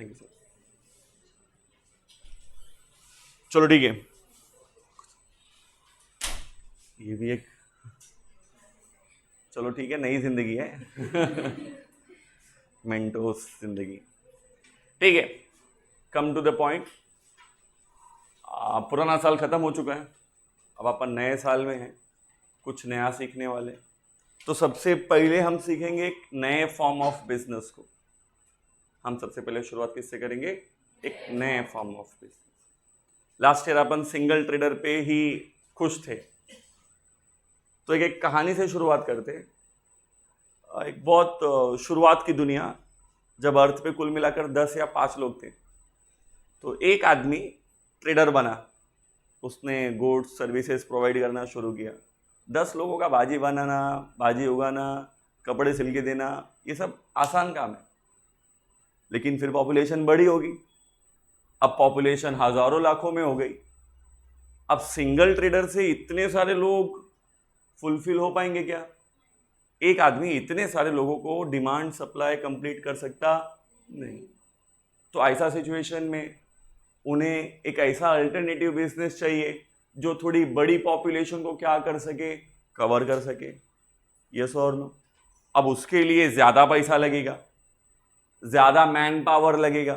Thank you sir. चलो ठीक है, ये भी एक, चलो ठीक है, नई जिंदगी है मेंटोस जिंदगी। ठीक है, कम टू द पॉइंट। पुराना साल खत्म हो चुका है, अब अपन नए साल में हैं, कुछ नया सीखने वाले। तो सबसे पहले हम सीखेंगे एक नए फॉर्म ऑफ बिजनेस को। हम सबसे पहले शुरुआत किससे करेंगे? एक नए form of business. Last year upon single trader पे ही खुश थे, तो एक कहानी से शुरुआत करते हैं। एक बहुत शुरुआत की दुनिया, जब अर्थ पे कुल मिलाकर 10 या 5 लोग थे, तो एक आदमी ट्रेडर बना, उसने गुड्स सर्विसेज प्रोवाइड करना शुरू किया। 10 लोगों का भाजी बनाना, भाजी उगाना, कपड़े सिल के देना, ये सब आसान काम है। लेकिन फिर पॉपुलेशन बड़ी होगी, अब पॉपुलेशन हजारों लाखों में हो गई। अब सिंगल ट्रेडर से इतने सारे लोग फुलफिल हो पाएंगे क्या? एक आदमी इतने सारे लोगों को डिमांड सप्लाई कंप्लीट कर सकता नहीं। तो ऐसा सिचुएशन में उन्हें एक ऐसा अल्टरनेटिव बिजनेस चाहिए जो थोड़ी बड़ी पॉपुलेशन को क्या कर सके, कवर कर सके। यस और नो? अब उसके लिए ज्यादा पैसा लगेगा, ज्यादा मैन पावर लगेगा।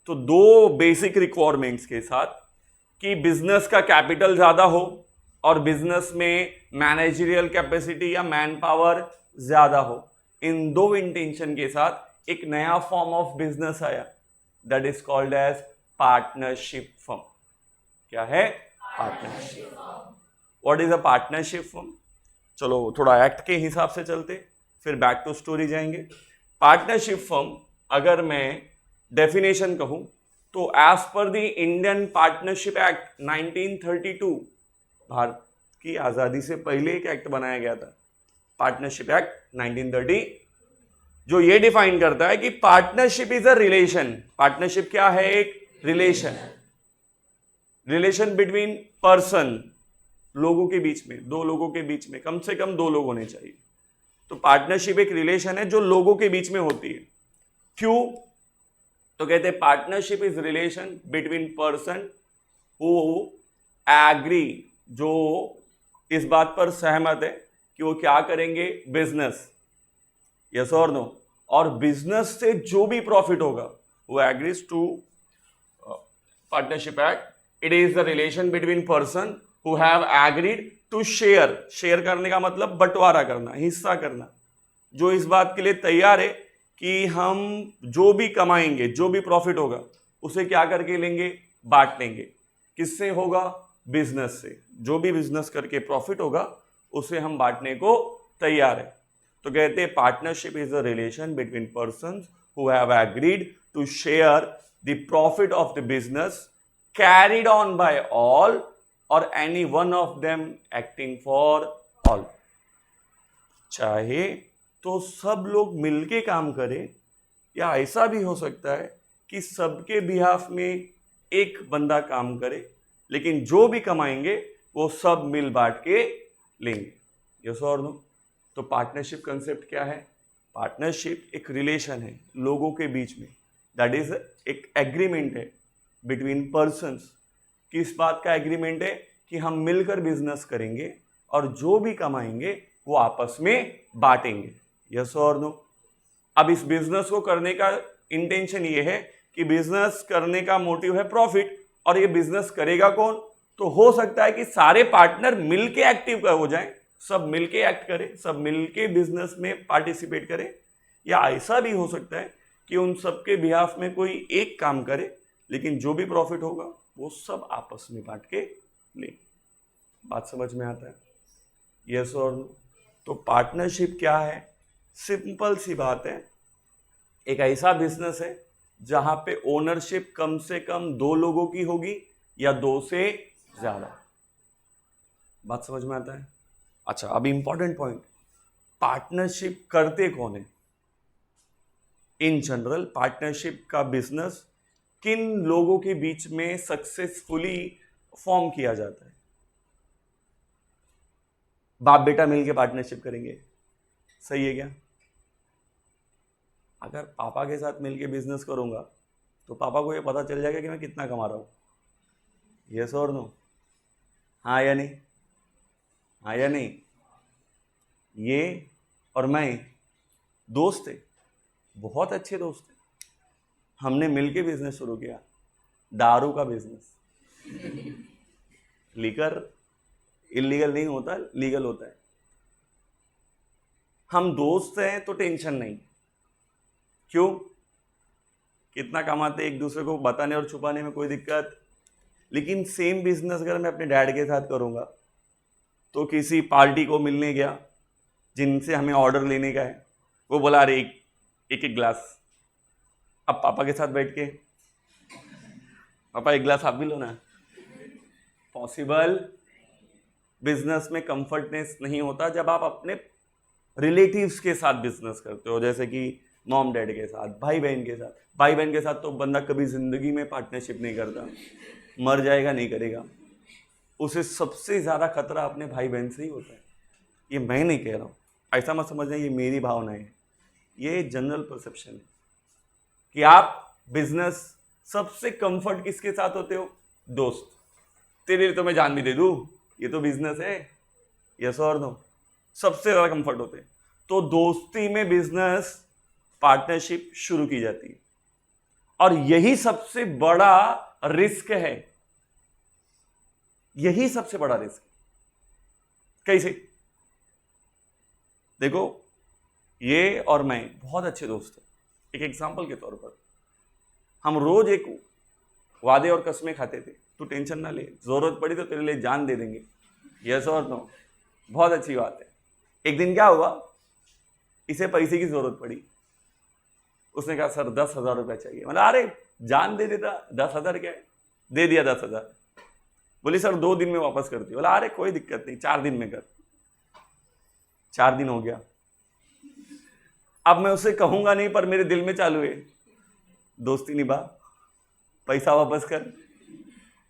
तो दो बेसिक रिक्वायरमेंट्स के साथ कि बिजनेस का कैपिटल ज्यादा हो और बिजनेस में मैनेजरियल कैपेसिटी या मैन पावर ज्यादा हो, इन दो इंटेंशन के साथ एक नया फॉर्म ऑफ बिजनेस आया, that is called as partnership firm. क्या है? Partnership. What is a partnership firm? चलो थोड़ा एक्ट के हिसाब से चलते, फिर बैक टू स्टोरी जाएंगे। पार्टनरशिप फर्म अगर मैं डेफिनेशन कहूं तो as per the Indian partnership act 1932, Bharat की आजादी से पहले एक एक्ट बनाया गया था, पार्टनरशिप एक्ट 1930, जो ये डिफाइन करता है कि partnership is a relation. Partnership क्या है? एक रिलेशन, रिलेशन बिटवीन पर्सन, लोगों के बीच में, दो लोगों के बीच में, कम से कम 2 लोग होने चाहिए। तो पार्टनरशिप एक रिलेशन है जो लोगों के बीच में होती है। क्यों? तो कहते हैं partnership is relation between person who agree, जो इस बात पर सहमत है कि वो क्या करेंगे? बिजनेस। यस और नो? और बिजनेस से जो भी प्रॉफिट होगा वो agrees to partnership act. It is the relation between person who have agreed to share. Share करने का मतलब बंटवारा करना, हिस्सा करना, जो इस बात के लिए तैयार है कि हम जो भी कमाएंगे, जो भी प्रॉफिट होगा, उसे क्या करके लेंगे? बांट लेंगे। किससे होगा? बिजनेस से। जो भी बिजनेस करके प्रॉफिट होगा उसे हम बांटने को तैयार है। तो कहते हैं partnership is a relation between persons who have agreed to share the profit of the business carried on by all or any one of them acting for all. चाहे तो सब लोग मिलके काम करें, या ऐसा भी हो सकता है कि सबके बिहाफ में एक बंदा काम करे, लेकिन जो भी कमाएंगे वो सब मिल बांट के लेंगे। यस और नो? तो पार्टनरशिप कंसेप्ट क्या है? पार्टनरशिप एक रिलेशन है लोगों के बीच में, दैट इज एक एग्रीमेंट है बिटवीन पर्संस। किस बात का एग्रीमेंट है? कि हम मिलकर बिजनेस करेंगे और जो भी कमाएंगे वो आपस में बांटेंगे। यस और नो? अब इस बिजनेस को करने का इंटेंशन ये है कि बिजनेस करने का मोटिव है प्रॉफिट, और ये बिजनेस करेगा कौन? तो हो सकता है कि सारे पार्टनर मिलके एक्टिव हो जाएं, सब मिलके एक्ट करें, सब मिलके बिजनेस में पार्टिसिपेट करें, या ऐसा भी हो सकता है कि उन सबके बिहाफ में कोई एक काम करे, लेकिन जो भी प्रॉफिट होगा वो सब आपस में बांट के ले। बात समझ में आता है? यस और नो? तो पार्टनरशिप क्या है? सिंपल सी बात है, एक ऐसा बिजनेस है जहां पे ओनरशिप कम से कम 2 लोगों की होगी या 2 से ज्यादा। बात समझ में आता है? अच्छा, अब इंपॉर्टेंट पॉइंट, पार्टनरशिप करते कौन है? इन जनरल पार्टनरशिप का बिजनेस किन लोगों के बीच में सक्सेसफुली फॉर्म किया जाता है? बाप बेटा मिलके पार्टनरशिप करेंगे, सही है क्या? अगर पापा के साथ मिलके बिजनेस करूंगा तो पापा को ये पता चल जाएगा कि मैं कितना कमा रहा हूँ। यस और नो? हाँ या नहीं? हाँ या नहीं? ये और मैं दोस्त थे, बहुत अच्छे दोस्त थे। हमने मिलके बिजनेस शुरू किया, दारू का बिजनेस। लीकर इलीगल नहीं होता, लीगल होता है। हम दोस्त हैं तो टेंशन नहीं। क्यों? कितना कमाते एक दूसरे को बताने और छुपाने में कोई दिक्कत। लेकिन सेम बिजनेस अगर मैं अपने डैड के साथ करूंगा, तो किसी पार्टी को मिलने गया जिनसे हमें ऑर्डर लेने का है, वो बोला अरे एक एक गिलास। अब पापा के साथ बैठ के, पापा एक गिलास आप भी लो ना। पॉसिबल? बिजनेस में कंफर्टनेस नहीं होता जब आप अपने रिलेटिव्स के साथ बिजनेस करते हो, जैसे कि मॉम डैड के साथ, भाई बहन के साथ। भाई बहन के साथ तो बंदा कभी जिंदगी में पार्टनरशिप नहीं करता, मर जाएगा नहीं करेगा। उसे सबसे ज्यादा खतरा अपने भाई बहन से ही होता है। ये मैं नहीं कह रहा हूँ, ऐसा मत समझना, ये मेरी भावना है, ये जनरल परसेप्शन है कि आप बिजनेस सबसे कंफर्ट किसके साथ होते हो? दोस्त। तेरे लिए तो मैं जान भी दे दूं, ये तो बिजनेस है। यस और नो? सबसे ज्यादा कंफर्ट होते हैं। तो दोस्ती में बिजनेस पार्टनरशिप शुरू की जाती है, और यही सबसे बड़ा रिस्क है। यही सबसे बड़ा रिस्क है। कैसे? देखो, ये और मैं बहुत अच्छे दोस्त हैं। एक एग्जांपल के तौर पर, हम रोज एक वादे और कस्में खाते थे, तू टेंशन ना ले, जरूरत पड़ी तो तेरे लिए जान दे देंगे। यस और नो? बहुत अच्छी बात है। एक दिन क्या हुआ, इसे पैसे की जरूरत पड़ी। उसने कहा सर 10,000 रुपया चाहिए। मतलब अरे जान दे देता, 10,000 क्या है, दे दिया 10,000। बोली सर 2 दिन में वापस करती। बोला अरे कोई दिक्कत नहीं, 4 दिन में कर। 4 दिन हो गया। अब मैं उसे कहूंगा नहीं, पर मेरे दिल में चालू है, दोस्ती निभा, पैसा वापस कर।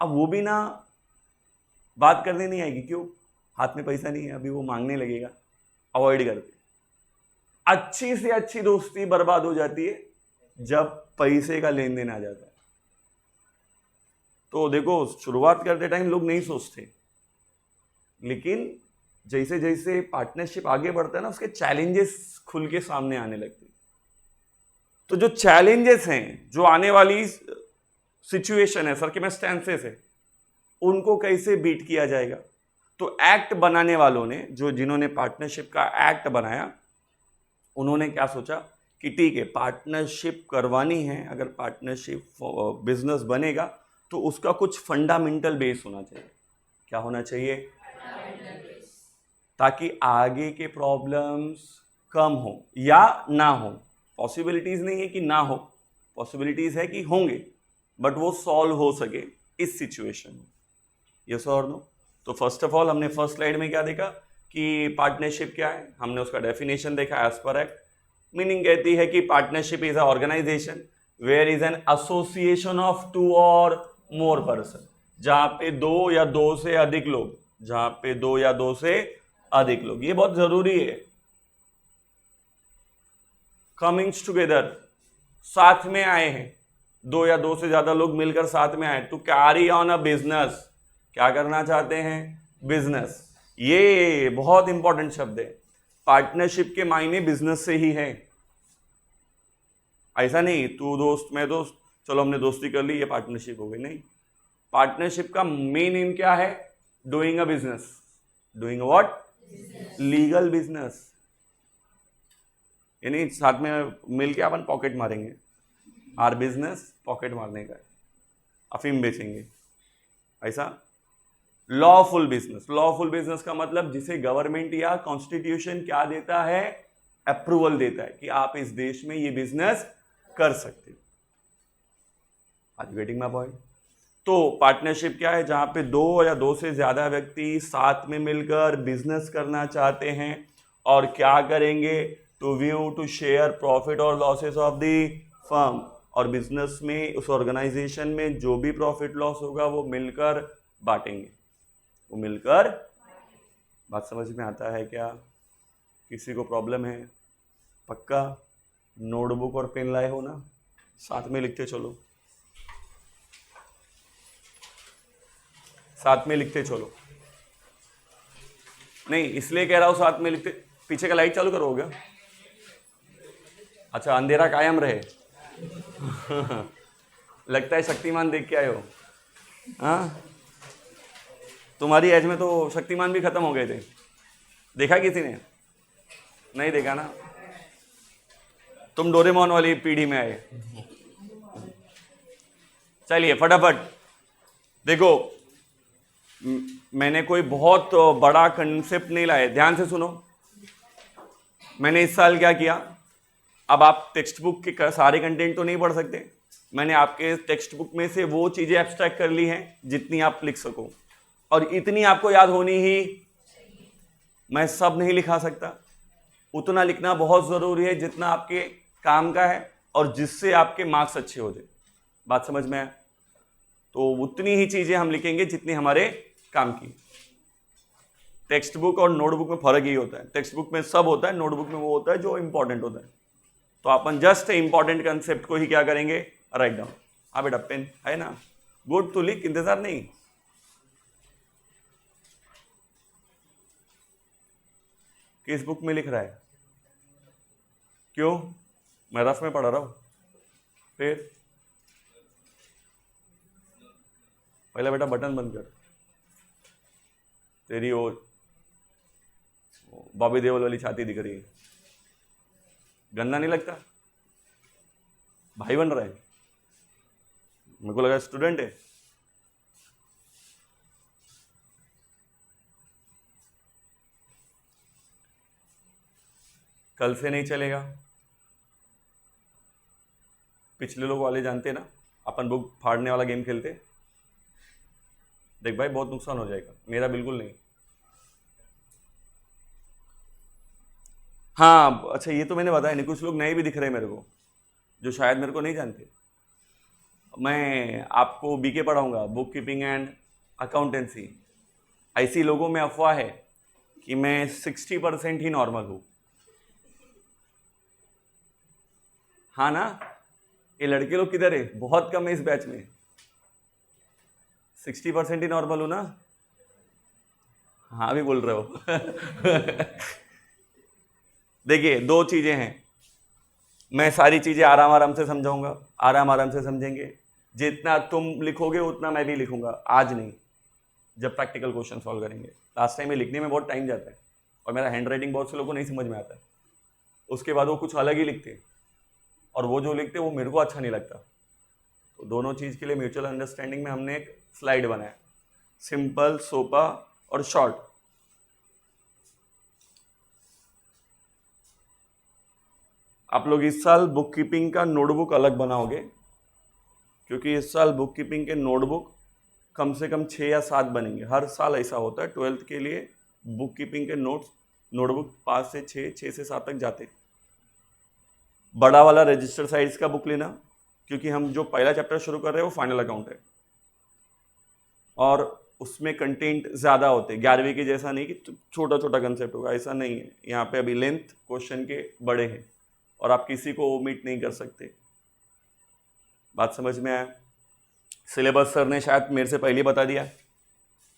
अब वो भी ना बात करने नहीं आएगी। क्यों? हाथ में पैसा नहीं है, अभी वो मांगने लगेगा। अवॉइड करते। अच्छी से अच्छी दोस्ती बर्बाद हो जाती है जब पैसे का लेन देन आ जाता है। तो देखो, शुरुआत करते टाइम लोग नहीं सोचते, लेकिन जैसे जैसे पार्टनरशिप आगे बढ़ता है ना, उसके चैलेंजेस खुल के सामने आने लगते हैं। तो जो चैलेंजेस हैं, जो आने वाली सिचुएशन है, सर्कमस्टेंसेस है, उनको कैसे बीट किया जाएगा। तो एक्ट बनाने वालों ने, जिन्होंने पार्टनरशिप का एक्ट बनाया, उन्होंने क्या सोचा कि ठीक है, पार्टनरशिप करवानी है। अगर पार्टनरशिप बिजनेस बनेगा तो उसका कुछ फंडामेंटल बेस होना चाहिए। क्या होना चाहिए? ताकि आगे के प्रॉब्लम्स कम हो या ना हो। पॉसिबिलिटीज नहीं है कि ना हो, पॉसिबिलिटीज है कि होंगे, बट वो सॉल्व हो सके इस सिचुएशन में। यस और नो? तो फर्स्ट ऑफ ऑल हमने फर्स्ट स्लाइड में क्या देखा कि पार्टनरशिप क्या है। हमने उसका डेफिनेशन देखा एज पर एक्ट। मीनिंग कहती है कि partnership is a organisation where is an association of 2 or more person, जहां पे 2 या 2 से अधिक लोग, जहां पे 2 या 2 से अधिक लोग, ये बहुत जरूरी है। कमिंग्स टुगेदर, साथ में आए हैं, 2 या 2 से ज्यादा लोग मिलकर साथ में आए to carry on a business. क्या करना चाहते हैं? बिजनेस। ये बहुत इंपॉर्टेंट शब्द है। पार्टनरशिप के मायने बिजनेस से ही है। ऐसा नहीं तू दोस्त मैं दोस्त, चलो हमने दोस्ती कर ली, ये पार्टनरशिप हो गई। नहीं, पार्टनरशिप का मेन एम क्या है? Doing a business. Doing what? Legal business. यानी साथ में मिलके अपन पॉकेट मारेंगे। आर बिजनेस पॉकेट मारने का है, अफीम बेचेंगे, ऐसा। Lawful business. लॉफुल बिजनेस का मतलब जिसे गवर्नमेंट या कॉन्स्टिट्यूशन क्या देता है? अप्रूवल देता है कि आप इस देश में ये बिजनेस कर सकते हो। Are you getting my point? तो पार्टनरशिप क्या है? जहां पे 2 या 2 से ज्यादा व्यक्ति साथ में मिलकर बिजनेस करना चाहते हैं, और क्या करेंगे? To view to share profit और लॉसेस ऑफ द फर्म। और बिजनेस में, उस ऑर्गेनाइजेशन में जो भी प्रॉफिट लॉस होगा वो मिलकर बांटेंगे, वो मिलकर। बात समझ में आता है क्या? किसी को प्रॉब्लम है? पक्का नोटबुक और पेन लाए हो ना? साथ में लिखते चलो। साथ में लिखते चलो। नहीं इसलिए कह रहा हूं साथ में लिखते। पीछे का लाइट चालू करो क्या? अच्छा अंधेरा कायम रहे। लगता है शक्तिमान देख के आए हो। हाँ तुम्हारी एज में तो शक्तिमान भी खत्म हो गए थे। देखा किसी ने? नहीं देखा ना। तुम डोरेमोन वाली पीढ़ी में आए। चलिए फटाफट देखो, मैंने कोई बहुत बड़ा कंसेप्ट नहीं लाया, ध्यान से सुनो। मैंने इस साल क्या किया, अब आप टेक्स्ट बुक के सारे कंटेंट तो नहीं पढ़ सकते, मैंने आपके टेक्स्ट बुक में से वो चीजें एब्स्ट्रैक्ट कर ली हैं जितनी आप लिख सको, और इतनी आपको याद होनी ही। मैं सब नहीं लिखा सकता, उतना लिखना बहुत जरूरी है जितना आपके काम का है और जिससे आपके मार्क्स अच्छे हो जाए। बात समझ में आए? तो उतनी ही चीजें हम लिखेंगे जितनी हमारे काम की। टेक्स्ट बुक और नोटबुक में फर्क ही होता है, टेक्स्ट बुक में सब होता है, नोटबुक में वो होता है जो इंपॉर्टेंट होता है। तो अपन जस्ट इंपॉर्टेंट कंसेप्ट को ही क्या करेंगे, राइट डाउन। हाँ बेटा पेन है ना, गुड, तो लिख, इंतजार नहीं। किस बुक में लिख रहा है? क्यों? मैं रफ में पढ़ा रहा हूं। फिर पहले बेटा बटन बंद कर। तेरी वो बॉबी देओल वाली छाती दिख रही है, गंदा नहीं लगता? भाई बन रहा है, मेरे को लगा स्टूडेंट है। कल से नहीं चलेगा। पिछले लोग वाले जानते ना, अपन बुक फाड़ने वाला गेम खेलते। देख भाई बहुत नुकसान हो जाएगा, मेरा बिल्कुल नहीं। हाँ अच्छा ये तो मैंने बताया नहीं, कुछ लोग नए भी दिख रहे हैं मेरे को जो शायद मेरे को नहीं जानते। मैं आपको बीके पढ़ाऊंगा, बुक कीपिंग एंड अकाउंटेंसी। ऐसी लोगों में अफवाह है कि मैं 60% ही नॉर्मल हूं। हाँ ना, ये लड़के लोग किधर है? बहुत कम है इस बैच में। 60% ही नॉर्मल हूं ना? हाँ भी बोल रहे हो। देखिए दो चीजें हैं, मैं सारी चीजें आराम आराम से समझाऊंगा, आराम आराम से समझेंगे। जितना तुम लिखोगे उतना मैं भी लिखूंगा, आज नहीं, जब प्रैक्टिकल क्वेश्चन सॉल्व करेंगे। लास्ट टाइम में लिखने में बहुत टाइम जाता है और मेरा हैंड राइटिंग बहुत से लोगों को नहीं समझ में आता है। उसके बाद वो कुछ अलग ही लिखते हैं और वो जो लिखते वो मेरे को अच्छा नहीं लगता। तो दोनों चीज़ के लिए म्यूचुअल अंडरस्टैंडिंग में हमने एक स्लाइड बनाया, सिंपल, सोपा और शॉर्ट। आप लोग इस साल बुक कीपिंग का नोटबुक अलग बनाओगे, क्योंकि इस साल बुक कीपिंग के नोटबुक कम से कम 6 या 7 बनेंगे। हर साल ऐसा होता है, 12th के लिए बुक कीपिंग के नोटबुक 5 से 6 से 7 तक जाते। बड़ा वाला रजिस्टर साइज का बुक लेना, क्योंकि हम जो पहला चैप्टर शुरू कर रहे हैं वो फाइनल अकाउंट है और उसमें कंटेंट ज़्यादा होते हैं। 11वीं के जैसा नहीं कि छोटा छोटा कंसेप्ट होगा, ऐसा नहीं है। यहाँ पे अभी लेंथ क्वेश्चन के बड़े हैं और आप किसी को ओमिट नहीं कर सकते। बात समझ में आया? सिलेबस सर ने शायद मेरे से पहले बता दिया,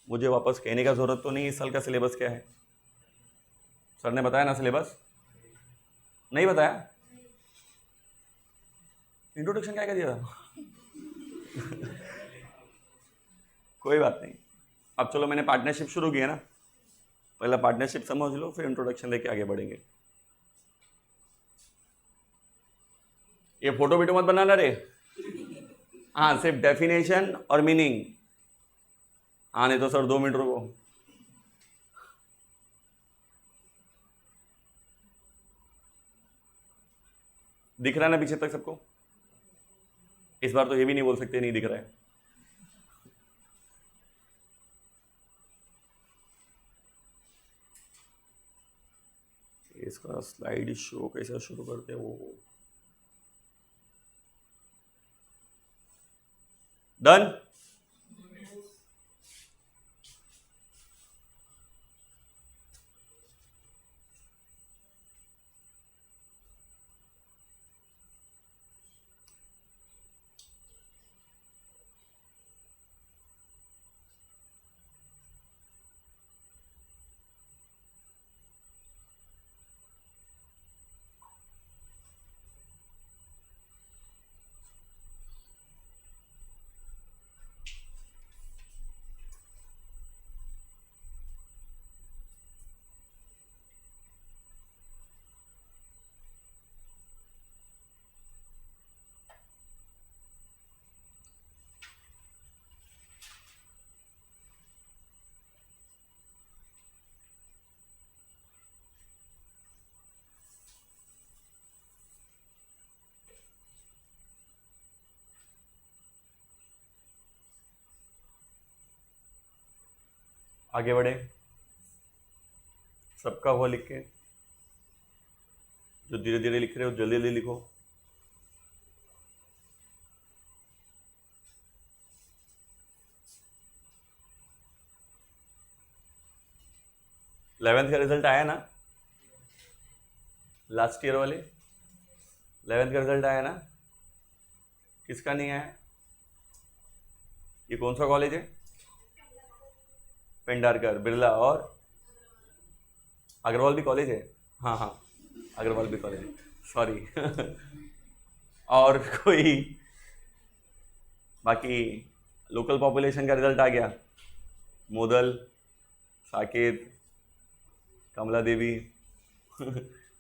मुझे वापस कहने का ज़रूरत तो नहीं। इस साल का सिलेबस क्या है? सर ने बताया ना सिलेबस? नहीं बताया? इंट्रोडक्शन क्या दिया था? कोई बात नहीं। अब चलो मैंने पार्टनरशिप शुरू किया ना, पहला पार्टनरशिप समझ लो, फिर इंट्रोडक्शन लेके आगे बढ़ेंगे। ये फोटो वीडियो मत बनाना रे। हाँ सिर्फ डेफिनेशन और मीनिंग। हाँ नहीं तो सर 2 मिनट रुको। दिख रहा है ना पीछे तक सबको? इस बार तो ये भी नहीं बोल सकते नहीं दिख रहा है। इसका स्लाइड शो कैसा शुरू करते हैं वो। डन। आगे बढ़े, सबका हुआ लिख के, जो धीरे धीरे लिख रहे हो जल्दी जल्दी लिखो। इलेवेंथ का रिजल्ट आया ना, लास्ट ईयर वाले 11th का रिजल्ट आया ना, किसका नहीं आया? ये कौन सा कॉलेज है? पेंडारकर, बिरला और अग्रवाल भी कॉलेज है। हाँ हाँ, अग्रवाल भी कॉलेज है, सॉरी। और कोई बाकी लोकल पॉपुलेशन का रिजल्ट आ गया? मोदल, साकेत, कमला देवी।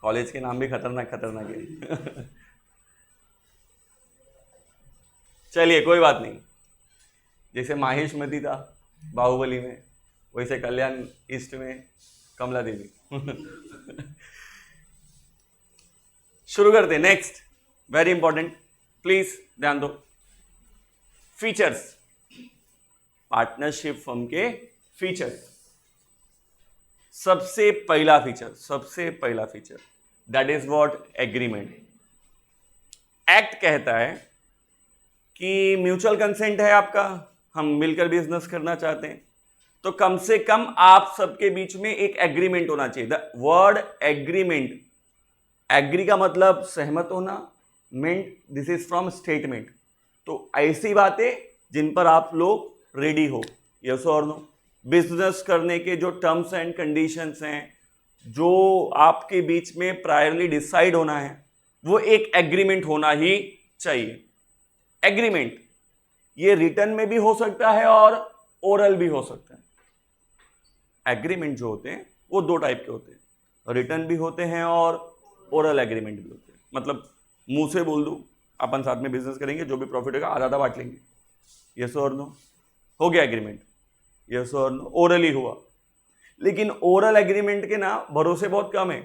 कॉलेज के नाम भी खतरनाक खतरनाक है। चलिए कोई बात नहीं, जैसे माहेशमती था बाहुबली में, वैसे कल्याण ईस्ट में कमला देवी। शुरू करते, नेक्स्ट वेरी इंपॉर्टेंट, प्लीज ध्यान दो। फीचर्स, पार्टनरशिप फर्म के फीचर्स। सबसे पहला feature that is what? Agreement. Act कहता है कि म्यूचुअल कंसेंट है आपका, हम मिलकर बिजनेस करना चाहते हैं, तो कम से कम आप सबके बीच में एक एग्रीमेंट होना चाहिए। द वर्ड एग्रीमेंट, एग्री का मतलब सहमत होना, मेंट दिस इज फ्रॉम स्टेटमेंट। तो ऐसी बातें जिन पर आप लोग रेडी हो, यस और नो। बिजनेस करने के जो टर्म्स एंड कंडीशंस हैं, जो आपके बीच में प्रायरली डिसाइड होना है, वो एक एग्रीमेंट होना ही चाहिए। एग्रीमेंट ये रिटर्न में भी हो सकता है और ओरल भी हो सकता है। एग्रीमेंट जो होते हैं वो दो टाइप के होते हैं, रिटर्न भी होते हैं और ओरल एग्रीमेंट भी होते हैं। मतलब मुंह से बोल दूं अपन साथ में बिजनेस करेंगे, जो भी प्रॉफिट होगा आधा आधा बांट लेंगे, यस और नो, हो गया एग्रीमेंट, यस और नो, ओरली हुआ। लेकिन ओरल एग्रीमेंट के ना भरोसे बहुत कम है,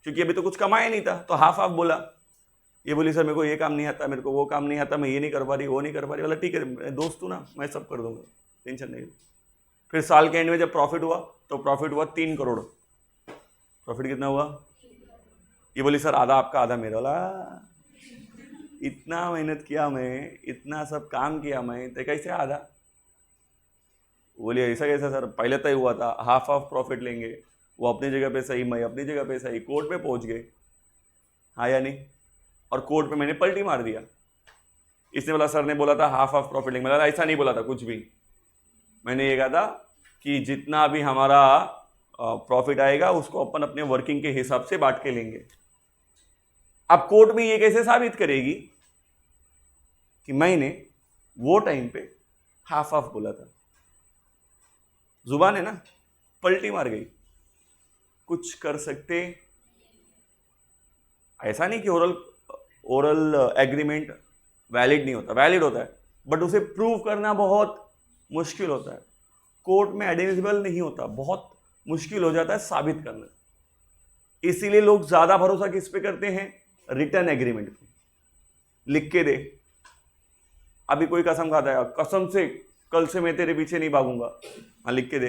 क्योंकि अभी तो कुछ कमाया नहीं था, तो हाफ हाफ बोला। ये बोली सर मेरे को ये काम नहीं आता, मेरे को वो काम नहीं आता, मैं ये नहीं कर पा रही, वो नहीं कर पा रही। बोला ठीक है दोस्त हूं ना, मैं सब कर दूंगा, टेंशन नहीं। फिर साल के एंड में जब प्रॉफिट हुआ तो प्रॉफिट हुआ 3 करोड़। प्रॉफिट कितना हुआ? ये बोली सर आधा आपका आधा मेरा। वाला इतना मेहनत किया मैं, इतना सब काम किया मैं, तो कैसे आधा? बोलिए ऐसा कैसा सर, पहले तय हुआ था हाफ हाफ प्रॉफिट लेंगे, वो अपनी जगह पे सही, मैं अपनी जगह पे सही, कोर्ट पे पहुंच गए, हाँ या नहीं? और कोर्ट पे मैंने पलटी मार दिया। इसने बोला सर ने बोला था हाफ हाफ प्रॉफिट लेंगे, मैंने ऐसा नहीं बोला था कुछ भी। मैंने ये कहा था कि जितना भी हमारा प्रॉफिट आएगा उसको अपन अपने वर्किंग के हिसाब से बांट के लेंगे। अब कोर्ट में ये कैसे साबित करेगी कि मैंने वो टाइम पे हाफ हाफ बोला था? जुबान है ना, पलटी मार गई, कुछ कर सकते। ऐसा नहीं कि ओरल एग्रीमेंट वैलिड नहीं होता, वैलिड होता है, बट उसे प्रूव करना बहुत मुश्किल होता है, कोर्ट में एडमिसिबल नहीं होता, बहुत मुश्किल हो जाता है साबित करना। इसीलिए लोग ज्यादा भरोसा किस पे करते हैं? रिटर्न एग्रीमेंट पे। लिख के दे, अभी कोई कसम खाता है, कसम से कल से मैं तेरे पीछे नहीं भागूंगा, हाँ लिख के दे,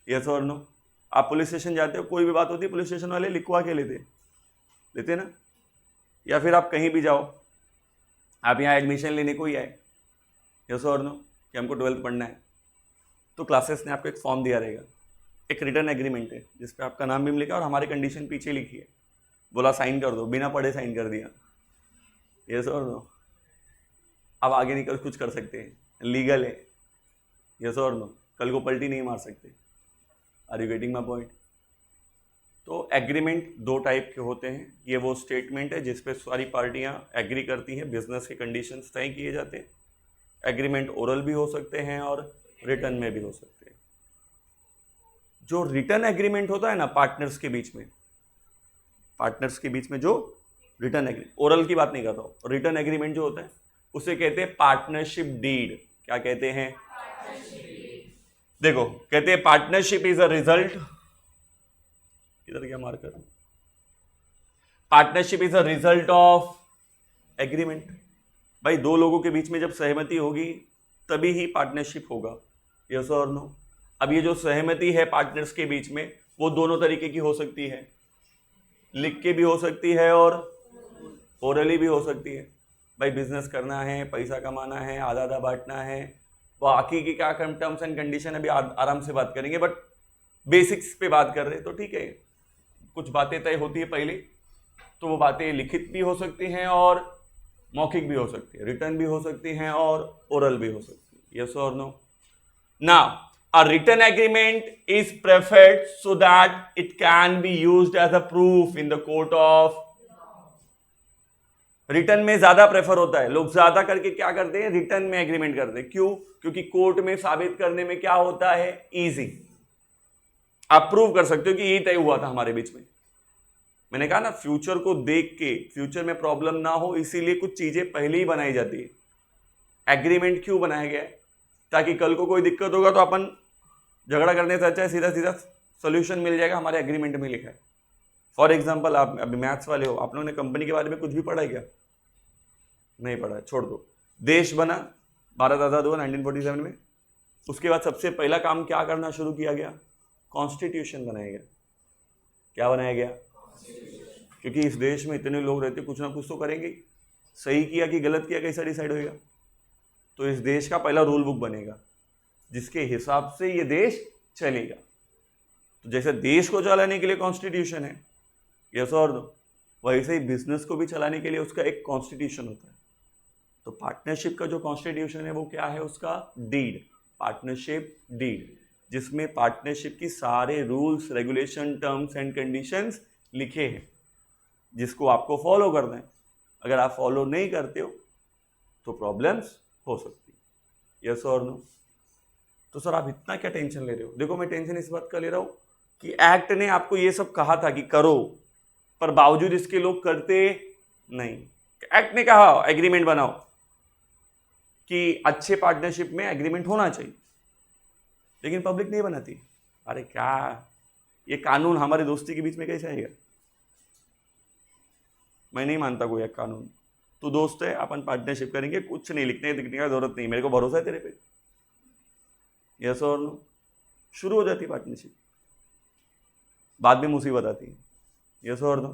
यस और नो। आप पुलिस स्टेशन जाते हो, कोई भी बात होती है पुलिस स्टेशन वाले लिखवा के लेते ना। या फिर आप कहीं भी जाओ, आप यहाँ एडमिशन लेने को ही आए, यस और नो, कि हमको 12th पढ़ना है, तो क्लासेस ने आपको एक फॉर्म दिया रहेगा, एक रिटर्न एग्रीमेंट है जिसपे आपका नाम भी लिखा और हमारी कंडीशन पीछे लिखी है, बोला साइन कर दो, बिना पढ़े साइन कर दिया, यस और नो। अब आगे निकल कुछ कर सकते हैं, लीगल है, यस और नो, कल को पलटी नहीं मार सकते। Are you getting my point? तो एग्रीमेंट दो टाइप के होते हैं। ये वो स्टेटमेंट है जिसपे सारी पार्टियां एग्री करती हैं, बिजनेस के कंडीशंस तय किए जाते हैं। एग्रीमेंट ओरल भी हो सकते हैं और रिटर्न में भी हो सकते हैं। जो रिटर्न एग्रीमेंट होता है ना पार्टनर्स के बीच में, जो रिटर्न एग्रीमेंट, ओरल की बात नहीं कर रहा हूं, रिटर्न एग्रीमेंट जो होता है उसे कहते हैं पार्टनरशिप डीड। क्या कहते हैं? देखो कहते हैं पार्टनरशिप इज अ रिजल्ट, इधर क्या marker, partnership is a result of agreement. भाई दो लोगों के बीच में जब सहमति होगी तभी ही पार्टनरशिप होगा, यस और नो। अब ये जो सहमति है पार्टनर्स के बीच में वो दोनों तरीके की हो सकती है, लिख के भी हो सकती है और ओरली भी हो सकती है। भाई बिजनेस करना है, पैसा कमाना है, आधा आधा बांटना है, बाकी की क्या टर्म्स एंड कंडीशन अभी आराम से बात करेंगे, बट बेसिक्स पे बात कर रहे हैं तो ठीक है। कुछ बातें तय होती है पहले, तो वो बातें लिखित भी हो सकती हैं और मौखिक भी हो सकती है, रिटर्न भी हो सकती हैं और ओरल भी हो सकती है। यस और no? Now a written agreement is preferred so that it can be used as a proof in the court of return में ज्यादा प्रेफर होता है, लोग ज्यादा करके क्या करते हैं, रिटर्न में एग्रीमेंट करते हैं। क्यों? क्योंकि कोर्ट में साबित करने में क्या होता है, इजी, आप प्रूव कर सकते हो कि ये तय हुआ था हमारे बीच में। मैंने कहा ना, फ्यूचर को देख के, फ्यूचर में प्रॉब्लम ना हो इसीलिए कुछ चीजें पहले ही बनाई जाती है। एग्रीमेंट क्यों बनाया गया है? ताकि कल को कोई दिक्कत होगा तो अपन झगड़ा करने से अच्छा है सीधा सीधा सोल्यूशन मिल जाएगा, हमारे एग्रीमेंट में लिखा है। फॉर एग्जाम्पल, आप अभी मैथ्स वाले हो, आप लोगों ने कंपनी के बारे में कुछ भी पढ़ा है क्या? नहीं पढ़ा है, छोड़ दो। देश बना, भारत आजाद हुआ 1947 में, उसके बाद सबसे पहला काम क्या करना शुरू किया गया, कॉन्स्टिट्यूशन बनाया गया। क्या बनाया गया? क्योंकि इस देश में इतने लोग रहते, कुछ ना कुछ तो करेंगे, सही किया कि गलत किया कैसा डिसाइड होएगा। तो इस देश का पहला रूल बुक बनेगा जिसके हिसाब से ये देश चलेगा। तो जैसे देश को चलाने के लिए कॉन्स्टिट्यूशन है, यस और नो, वैसे ही बिजनेस को भी चलाने के लिए उसका एक कॉन्स्टिट्यूशन होता है। तो पार्टनरशिप का जो कॉन्स्टिट्यूशन है वो क्या है, उसका डीड, पार्टनरशिप डीड, जिसमें पार्टनरशिप की सारे rules, regulation, terms and conditions लिखे हैं, जिसको आपको फॉलो करना है। अगर आप फॉलो नहीं करते हो तो प्रॉब्लम्स हो सकती है। यस और नो? तो सर आप इतना क्या टेंशन ले रहे हो? देखो, मैं टेंशन इस बात का ले रहा हूं कि एक्ट ने आपको ये सब कहा था कि करो, पर बावजूद इसके लोग करते नहीं। एक्ट ने कहा एग्रीमेंट बनाओ कि अच्छे पार्टनरशिप में एग्रीमेंट होना चाहिए, लेकिन पब्लिक नहीं बनाती। अरे क्या ये कानून हमारे दोस्ती के बीच में कैसे आएगा? मैं नहीं मानता कोई एक कानून। तू दोस्त है, अपन पार्टनरशिप करेंगे, कुछ नहीं लिखने दिखने का जरूरत नहीं, मेरे को भरोसा है तेरे पे। यस और नो? शुरू हो जाती पार्टनरशिप, बाद में मुसीबत आती है। यस और नो?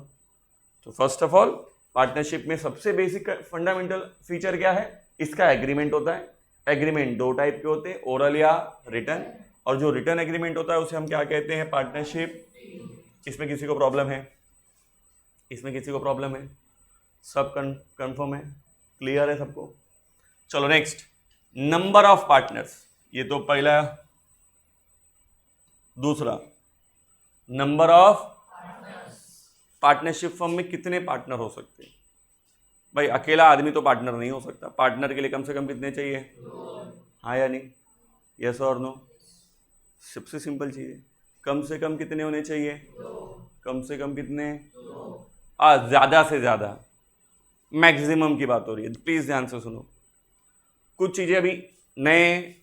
तो फर्स्ट ऑफ ऑल पार्टनरशिप में सबसे बेसिक फंडामेंटल फीचर क्या है, इसका एग्रीमेंट होता है। एग्रीमेंट दो टाइप के होते हैं, ओरल या रिटर्न। और जो रिटर्न एग्रीमेंट होता है उसे हम क्या कहते हैं, पार्टनरशिप। इसमें किसी को प्रॉब्लम है? इसमें किसी को प्रॉब्लम है? सब कंफर्म है, क्लियर है सबको? चलो नेक्स्ट, नंबर ऑफ पार्टनर्स। ये तो पहला। दूसरा, नंबर ऑफ पार्टनरशिप फर्म में कितने पार्टनर हो सकते हैं? भाई अकेला आदमी तो पार्टनर नहीं हो सकता, पार्टनर के लिए कम से कम कितने चाहिए? हाँ या नहीं? यस और नो? सबसे सिंपल चीज है, कम से कम कितने होने चाहिए? कम से कम कितने? ज्यादा से ज्यादा, मैक्सिमम की बात हो रही है, प्लीज ध्यान से सुनो। कुछ चीजें अभी नए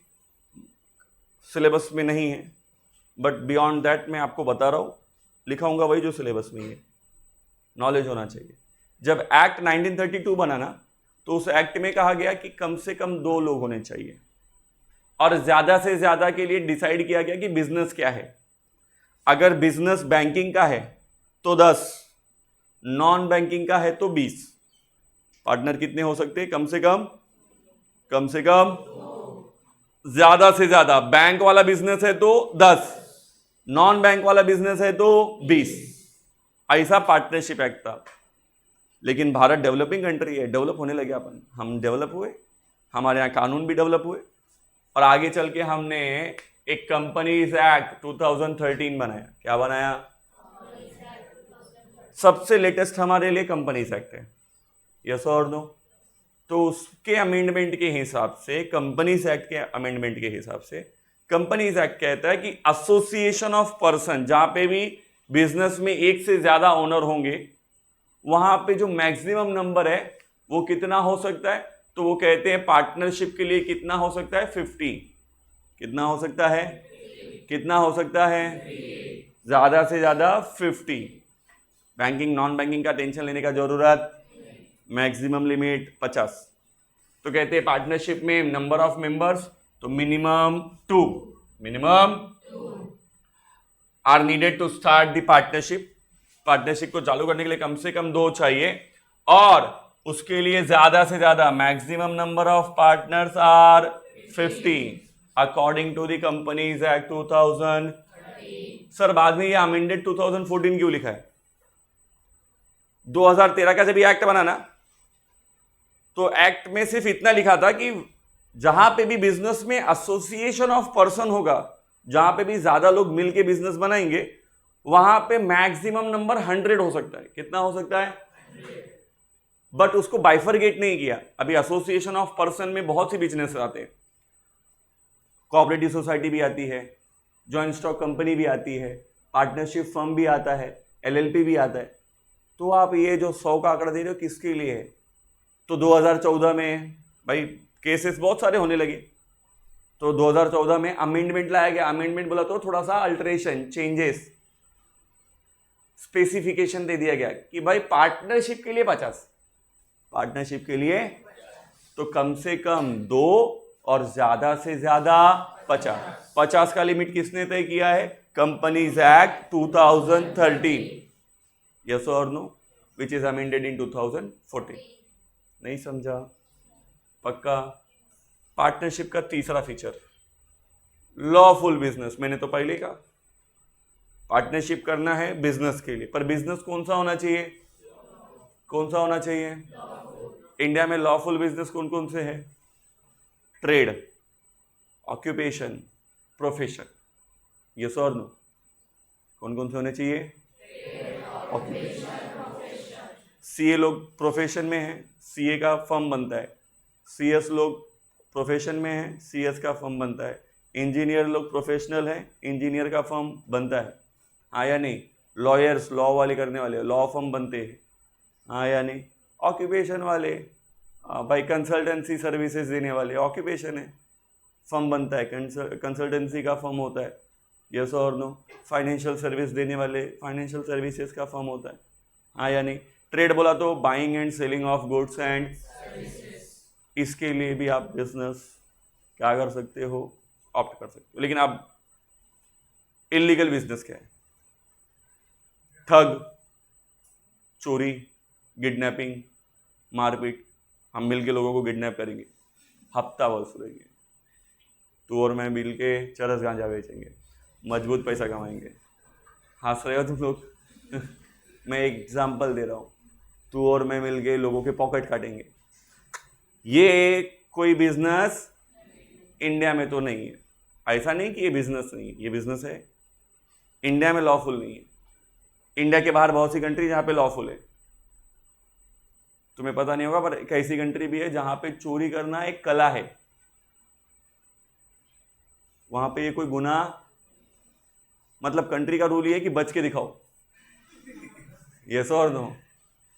सिलेबस में नहीं है, बट बियॉन्ड दैट मैं आपको बता रहा हूं, लिखाऊंगा वही जो सिलेबस में है। नॉलेज होना चाहिए। जब एक्ट 1932 बना ना, तो उस एक्ट में कहा गया कि कम से कम 2 लोग होने चाहिए, और ज्यादा से ज्यादा के लिए डिसाइड किया गया कि बिजनेस क्या है। अगर बिजनेस बैंकिंग का है तो 10, नॉन बैंकिंग का है तो 20। पार्टनर कितने हो सकते हैं? कम से कम, कम से कम, ज्यादा से ज्यादा। बैंक वाला बिजनेस है तो 10, नॉन बैंक वाला बिजनेस है तो 20। ऐसा पार्टनरशिप एक्ट था। लेकिन भारत डेवलपिंग कंट्री है, डेवलप होने लगे अपन, हम डेवलप हुए, हमारे यहाँ कानून भी डेवलप हुए, और आगे चल के हमने एक कंपनीज एक्ट 2013 बनाया। क्या बनाया? सबसे लेटेस्ट हमारे लिए कंपनीज एक्ट है। यस और नो? तो उसके अमेंडमेंट के हिसाब से, कंपनीज एक्ट के अमेंडमेंट के हिसाब से, कंपनीज एक्ट कहता है कि एसोसिएशन ऑफ पर्सन, जहां पे भी बिजनेस में एक से ज्यादा ओनर होंगे, वहां पे जो मैक्सिमम नंबर है वो कितना हो सकता है? तो वो कहते हैं पार्टनरशिप के लिए कितना हो सकता है? 50। कितना हो सकता है? कितना हो सकता है? ज्यादा से ज्यादा 50। बैंकिंग नॉन बैंकिंग का टेंशन लेने का जरूरत, मैक्सिमम लिमिट 50। तो कहते हैं पार्टनरशिप में नंबर ऑफ मेंबर्स, तो minimum 2, minimum are needed to start the partnership. Partnership को चालू करने के लिए कम से कम 2 चाहिए, और उसके लिए ज्यादा से ज्यादा maximum number of partners are 50 according to the companies act 2000। Sir बाद में ये अमेंडेड 2014 क्यों लिखा है? 2013 का जब ये एक्ट बना ना, तो एक्ट में सिर्फ इतना लिखा था कि जहां पे भी बिजनेस में एसोसिएशन ऑफ पर्सन होगा, जहां पे भी ज्यादा लोग मिलके बिजनेस बनाएंगे, वहां पे मैक्सिमम नंबर 100 हो सकता है। कितना हो सकता है? बट उसको बाइफरगेट नहीं किया। अभी एसोसिएशन ऑफ पर्सन में बहुत सी बिजनेस आते हैं, कोऑपरेटिव सोसाइटी भी आती है, जॉइंट स्टॉक कंपनी भी आती है, पार्टनरशिप फर्म भी आता है, एलएलपी भी आता है। तो आप ये जो 100 का आंकड़ा दे रहे हो किसके लिए है? तो 2014 में भाई केसेस बहुत सारे होने लगे, तो 2014 में अमेंडमेंट लाया गया। अमेंडमेंट बोला तो थोड़ा सा अल्टरेशन, चेंजेस, स्पेसिफिकेशन दे दिया गया कि भाई पार्टनरशिप के लिए 50, पार्टनरशिप के लिए तो कम से कम 2 और ज्यादा से ज्यादा 50। 50 का लिमिट किसने तय किया है? कंपनीज एक्ट 2013, यस और no, which is amended in 2014। नहीं समझा? पक्का? पार्टनरशिप का तीसरा फीचर लॉफुल बिजनेस। मैंने तो पहले कहा पार्टनरशिप करना है बिजनेस के लिए, पर बिजनेस कौन सा होना चाहिए? कौन सा होना चाहिए? इंडिया में लॉफुल बिजनेस कौन कौन से हैं? ट्रेड, ऑक्यूपेशन, प्रोफेशन, यस और नो? कौन कौन से होने चाहिए? सीए लोग प्रोफेशन में हैं, सीए का फर्म बनता है। सीएस लोग प्रोफेशन में हैं, सीएस का फर्म बनता है। इंजीनियर लोग प्रोफेशनल हैं, इंजीनियर का फर्म बनता है। हाँ या नहीं? लॉयर्स, लॉ वाले करने वाले लॉ फर्म बनते हैं। हाँ या नहीं? ऑक्यूपेशन वाले भाई कंसल्टेंसी सर्विसेज देने वाले, ऑक्यूपेशन है, फर्म बनता है, कंसल्टेंसी का फर्म होता है, यस और नो? फाइनेंशियल सर्विस देने वाले, फाइनेंशियल सर्विसेज का फर्म होता है। हाँ या नहीं? ट्रेड बोला तो buying and selling of goods and, इसके लिए भी आप बिजनेस क्या कर सकते हो? ऑप्ट कर सकते हो। लेकिन अब इलीगल बिजनेस क्या है? ठग, चोरी, किडनैपिंग, मारपीट। हम मिल के लोगों को किडनैप करेंगे, हफ्ता वसूलेंगे, तू और मैं मिल के चरस गांजा बेचेंगे, मजबूत पैसा कमाएंगे। हंस रहे हो तुम लोग? मैं एग्जाम्पल दे रहा हूँ। तू और मैं मिल के लोगों के पॉकेट काटेंगे। ये कोई बिजनेस इंडिया में तो नहीं है। ऐसा नहीं कि ये बिजनेस नहीं है, ये बिजनेस है। इंडिया में लॉफुल नहीं है। इंडिया के बाहर बहुत सी कंट्री जहां पे लॉफुल है, तुम्हें पता नहीं होगा, पर एक ऐसी कंट्री भी है जहां पे चोरी करना एक कला है। वहां पे ये कोई गुनाह, मतलब कंट्री का रूल ये है कि बच के दिखाओ, यस और नो?